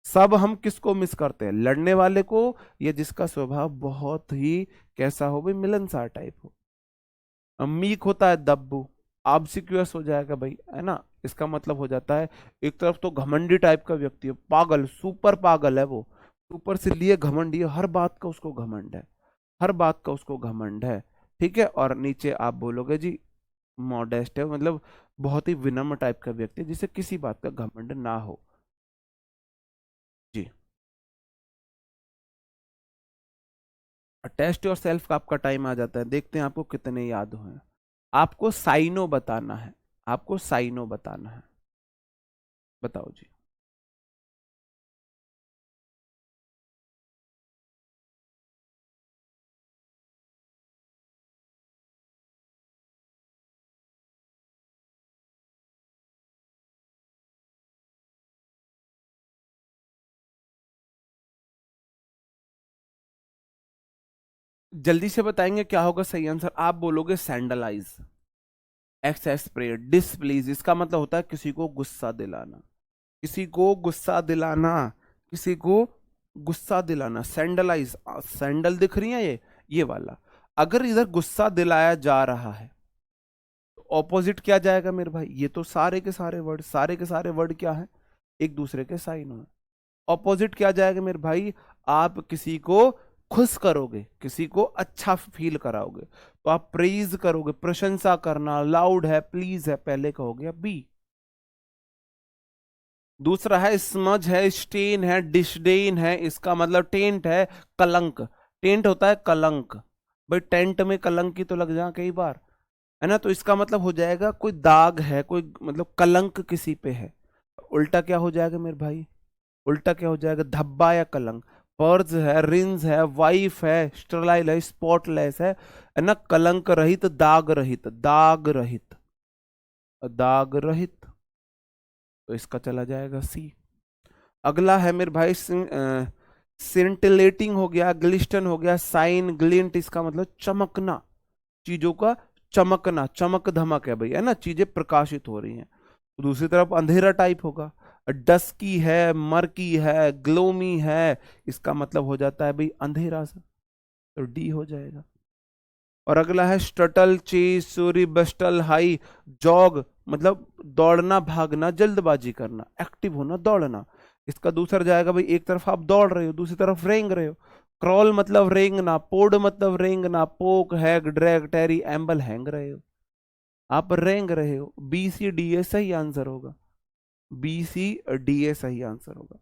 सब हम किसको मिस करते हैं, लड़ने वाले को, या जिसका स्वभाव बहुत ही कैसा हो भाई, मिलनसार टाइप हो। मीक होता है दब्बू, ऑब्सिक्यूअस हो जाएगा भाई, है ना, इसका मतलब हो जाता है, एक तरफ तो घमंडी टाइप का व्यक्ति है, पागल, सुपर पागल है वो, सुपर से लिए घमंडी है, हर बात का उसको घमंड है, हर बात का उसको घमंड है, ठीक है। और नीचे आप बोलोगे जी मॉडेस्ट है, मतलब बहुत ही विनम्र टाइप का व्यक्ति है, जिसे किसी बात का घमंड ना हो जी। टेस्ट योर सेल्फ का आपका टाइम आ जाता है, देखते हैं आपको कितने याद हुए हैं। आपको साइनो बताना है, आपको साइनो बताना है, बताओ जी। जल्दी से बताएंगे क्या होगा सही आंसर, आप बोलोगे सैंडलाइज, एक्सेस्प्रेट, डिसप्लीज, इसका मतलब होता है किसी को गुस्सा दिलाना, किसी को गुस्सा दिलाना, किसी को गुस्सा दिलाना, सैंडलाइज, सैंडल दिख रही है ये वाला, अगर इधर गुस्सा दिलाया जा रहा है, तो ऑपोजिट क्या जाएगा मेरे भाई, ये तो सारे के सारे वर्ड, सारे के सारे वर्ड क्या है, एक दूसरे के साइन है, ऑपोजिट क्या जाएगा मेरे भाई, आप किसी को खुश करोगे, किसी को अच्छा फील कराओगे, तो आप प्रेज करोगे, प्रशंसा करना, लाउड है, प्लीज है, पहले का हो गया बी। दूसरा है स्मज है, स्टेन है, डिशडेन है, इसका मतलब टेंट है, कलंक, टेंट होता है कलंक, भाई टेंट में कलंक की तो लग जा कई बार, है ना, तो इसका मतलब हो जाएगा कोई दाग है, कोई मतलब कलंक किसी पे है, उल्टा क्या हो जाएगा मेरे भाई, उल्टा क्या हो जाएगा, धब्बा या कलंक, पर्ज है, रिंज है, वाइफ है, स्टरलाइल है, स्पॉटलेस है ना, कलंक रहित, दाग रहित, दाग रहित, दाग रहित, तो इसका चला जाएगा सी। अगला है मेरे भाई सिंटिलेटिंग हो गया, ग्लिस्टन हो गया, साइन, ग्लिंट, इसका मतलब चमकना, चीजों का चमकना, चमक धमक है भाई, है ना, चीजें प्रकाशित हो रही हैं। दूसरी तरफ अंधेरा टाइप होगा, डस्की है, मर्की है, ग्लोमी है, इसका मतलब हो जाता है भाई अंधेरा सा, तो डी हो जाएगा। और अगला है स्टटल, चेज, सूरी, बस्टल, हाई, जॉग, मतलब दौड़ना, भागना, जल्दबाजी करना, एक्टिव होना, दौड़ना, इसका दूसरा जाएगा भाई, एक तरफ आप दौड़ रहे हो, दूसरी तरफ रेंग रहे हो, क्रॉल मतलब रेंगना, पोड मतलब रेंगना, पोक, हैग, ड्रैग, टेरी, एम्बल, हैंग रहे हो, आप रेंग रहे हो, बी सी डी ए सही आंसर होगा, बी सी डी ए सही आंसर होगा।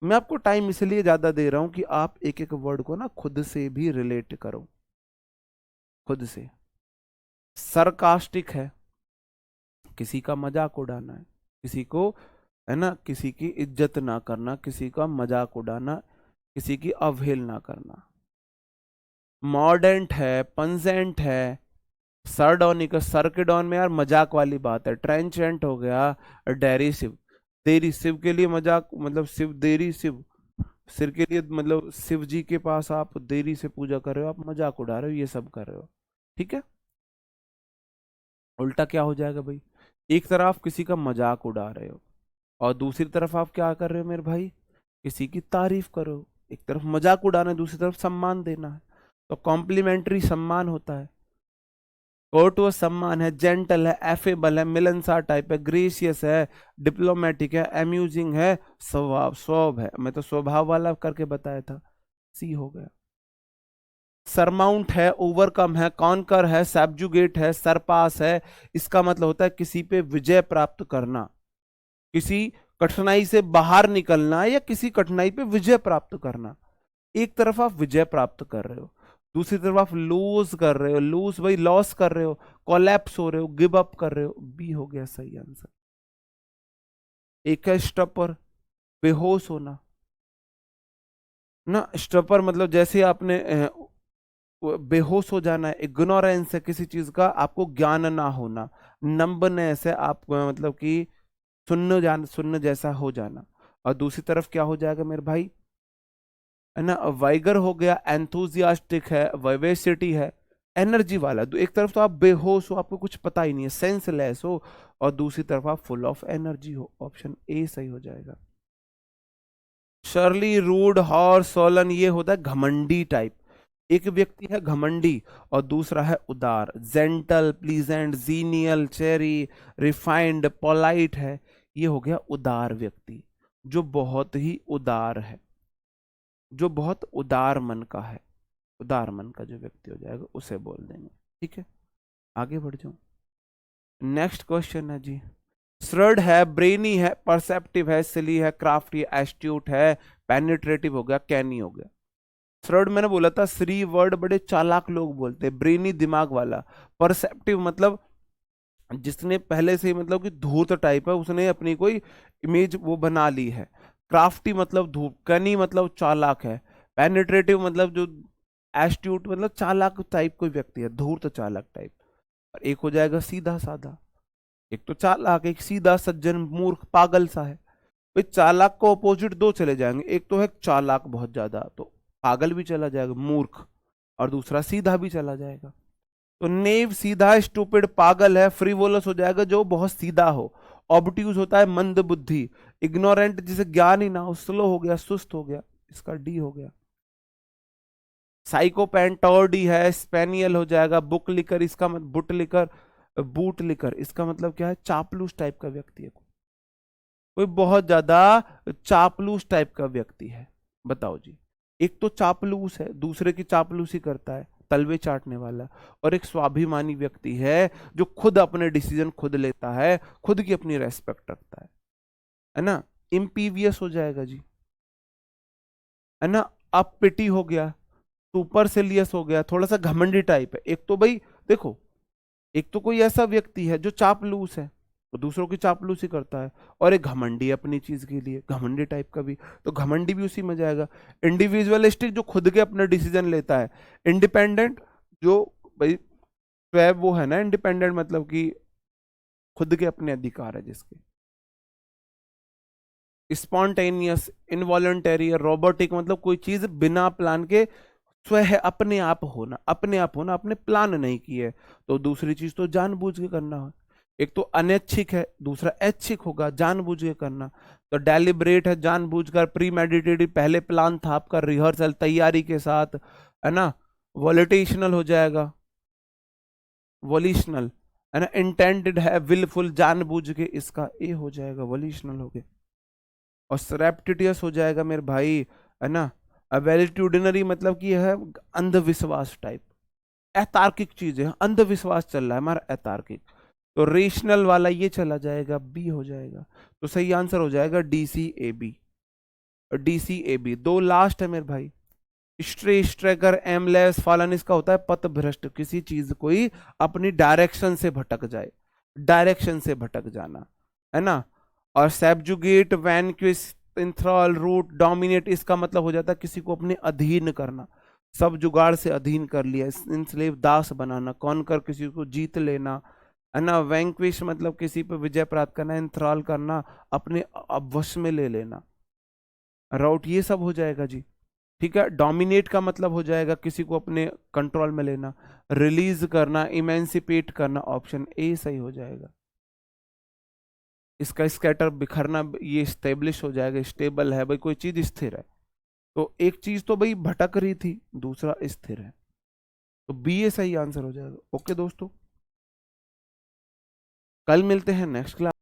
मैं आपको टाइम इसलिए ज्यादा दे रहा हूं कि आप एक एक वर्ड को ना खुद से भी रिलेट करो, खुद से। सरकास्टिक है, किसी का मजाक उड़ाना है, किसी को, है ना, किसी की इज्जत ना करना, किसी का मजाक उड़ाना, किसी की अवहेलना करना। मॉर्डेंट है, पंजेंट है, सरडोनिक, सर्किडॉन में यार मजाक वाली बात है, ट्रेंचेंट हो गया, डेरिसिव, देरी शिव के लिए मजाक, मतलब शिव देरी शिव, सिर के लिए मतलब शिव जी के पास आप देरी से पूजा कर रहे हो, आप मजाक उड़ा रहे हो, ये सब कर रहे हो। ठीक है, उल्टा क्या हो जाएगा भाई, एक तरफ आप किसी का मजाक उड़ा रहे हो और दूसरी तरफ आप क्या कर रहे हो मेरे भाई, किसी की तारीफ करो। एक तरफ मजाक उड़ाना है, दूसरी तरफ सम्मान देना है, तो कॉम्प्लीमेंट्री सम्मान होता है। कोर्टवस सम्मान है, जेंटल है, एफेबल है, मिलनसार टाइप है, ग्रेसियस है, डिप्लोमेटिक है, अम्यूजिंग है, स्वभाव स्वभाव है, मैं तो स्वभाव वाला करके बताया था, सी हो गया। सरमाउंट है, ओवरकम है, कॉन्कर है, सब्जुगेट है, सरपास है, इसका मतलब होता है किसी पे विजय प्राप्त करना, किसी कठिनाई से बाहर निकलना या किसी कठिनाई पे विजय प्राप्त करना। एक तरफ आप विजय प्राप्त कर रहे हो, दूसरी तरफ आप लूज कर रहे हो, लूज भाई लॉस कर रहे हो, कोलैप्स हो रहे हो, गिव अप कर रहे हो, बी हो गया सही आंसर। एक है स्टपर, बेहोश होना ना, स्टपर मतलब जैसे आपने वो बेहोश हो जाना है, इग्नोरेंस है किसी चीज का, आपको ज्ञान ना होना, नंबनेस है आपको मतलब कि सुन्न जैसा हो जाना। और दूसरी तरफ क्या हो जाएगा मेरे भाई, है ना, वाइगर हो गया, एंथुजियास्टिक है, वाइवेसिटी है, एनर्जी वाला। एक तरफ तो आप बेहोश हो, आपको कुछ पता ही नहीं है, सेंसलेस हो, और दूसरी तरफ आप फुल ऑफ एनर्जी हो। ऑप्शन ए सही हो जाएगा। शर्ली, रूड, हॉर्स, सोलन, ये होता है घमंडी टाइप। एक व्यक्ति है घमंडी और दूसरा है उदार, gentle, pleasant, genial, cherry, refined, polite है, ये हो गया उदार व्यक्ति, जो बहुत ही उदार है, जो बहुत उदार मन का है, उदार मन का जो व्यक्ति हो जाएगा उसे बोल देंगे। ठीक है, आगे बढ़ जाओ। नेक्स्ट क्वेश्चन है जी, श्रड है, ब्रेनी है, परसेप्टिव है, सिली है, क्राफ्टी, एस्ट्यूट है, पेनिट्रेटिव हो गया, कैनी हो गया। थर्ड मैंने बोला था श्री वर्ड बड़े चालाक लोग बोलते हैं, ब्रेनी दिमाग वाला, परसेप्टिव मतलब जिसने पहले से ही मतलब कि धूर्त टाइप है, उसने अपनी कोई इमेज वो बना ली है। क्राफ्टी मतलब धूप, कनी मतलब चालाक है, पेनिट्रेटिव मतलब जो एस्ट्यूट मतलब चालाक टाइप कोई व्यक्ति है, धूर्त चालाक टाइप। और एक हो जाएगा सीधा साधा, एक तो चालाक, एक सीधा सज्जन मूर्ख पागल सा है। भाई चालाक को अपोजिट दो चले जाएंगे, एक तो है चालाक बहुत ज्यादा, तो पागल भी चला जाएगा मूर्ख, और दूसरा सीधा भी चला जाएगा। तो नेव सीधा, स्टूपिड पागल है, फ्रीवोलस हो जाएगा जो बहुत सीधा हो, ऑब्ट्यूज होता है मंद बुद्धि, इग्नोरेंट जिसे ज्ञान ही ना हो, स्लो हो गया, सुस्त हो गया, इसका डी हो गया। साइकोपैन टॉर्डी है, स्पेनियल हो जाएगा, बुक लिकर, इसका मतलब बुट लिकर, बूट लिकर, इसका मतलब क्या है, चापलूस टाइप का व्यक्ति है, कोई बहुत ज्यादा चापलूस टाइप का व्यक्ति है। बताओ जी, एक तो चापलूस है, दूसरे की चापलूसी करता है, तलवे चाटने वाला, और एक स्वाभिमानी व्यक्ति है जो खुद अपने डिसीजन खुद लेता है, खुद की अपनी रेस्पेक्ट रखता है ना। इम्पीवियस हो जाएगा जी, है ना, अप पिटी हो गया, सुपरसिलियस हो गया, थोड़ा सा घमंडी टाइप है। एक तो भाई देखो, एक तो कोई ऐसा व्यक्ति है जो चापलूस है, तो दूसरों की चापलूसी करता है, और एक घमंडी है अपनी चीज के लिए, घमंडी टाइप का भी, तो घमंडी भी उसी में जाएगा। इंडिविजुअलिस्टिक जो खुद के अपने डिसीजन लेता है, इंडिपेंडेंट जो भाई स्वयं वो है ना, इंडिपेंडेंट मतलब कि खुद के अपने अधिकार है जिसके। स्पॉन्टेनियस, इनवॉलंटरी, रोबोटिक मतलब कोई चीज बिना प्लान के स्वयं अपने आप होना, अपने आप होना, अपने प्लान नहीं किए, तो दूसरी चीज तो जानबूझ के करना है। एक तो अनैच्छिक है, दूसरा ऐच्छिक होगा, जानबूझ के करना। तो डेलिब्रेट है, जानबूझकर, प्री मेडिटेटेड पहले प्लान था आपका, रिहर्सल तैयारी के साथ, है ना। वॉलिटेशनल हो जाएगा, वॉलिशनल, है ना। इंटेंडेड है, विलफुल, जानबूझ के, इसका ए हो जाएगा, वॉलिशनल हो गया। और सरेप्टिटियस हो जाएगा मेरे भाई, है ना। वेलिट्यूडिनरी मतलब कि यह है अंधविश्वास टाइप, अतार्किक चीजें, अंधविश्वास चल रहा है हमारा, अतार्किक। तो रेशनल वाला ये चला जाएगा, बी हो जाएगा। तो सही आंसर हो जाएगा D C A B, D C A B. दो लास्ट है मेरे भाई, स्ट्रे, स्ट्रेकर, एमलेस, फॉलन, इसका होता है पथ भ्रष्ट, किसी चीज कोई अपनी डायरेक्शन से भटक जाए, डायरेक्शन से भटक जाना, है ना। और सैब्जुगेट, वैनक्विस, इंथ्रॉल, रूट, डोमिनेट, इसका मतलब हो जाता है किसी को अपने अधीन करना, सब जुगाड़ से अधीन कर लिया, इंस्लेव, दास बनाना, कॉन्कर, किसी को जीत लेना, है ना। वैंक्विश मतलब किसी पर विजय प्राप्त करना, इंथ्रॉल करना, अपने वश में ले लेना, राउट, ये सब हो जाएगा जी। ठीक है, डोमिनेट का मतलब हो जाएगा किसी को अपने कंट्रोल में लेना, रिलीज करना, इमेंसिपेट करना, ऑप्शन ए सही हो जाएगा। इसका स्कैटर, बिखरना, ये स्टेब्लिश हो जाएगा, स्टेबल है भाई, कोई चीज स्थिर है। तो एक चीज तो भाई भटक रही थी, दूसरा स्थिर है, तो बी ए सही आंसर हो जाएगा। ओके दोस्तों, कल मिलते हैं नेक्स्ट क्लास।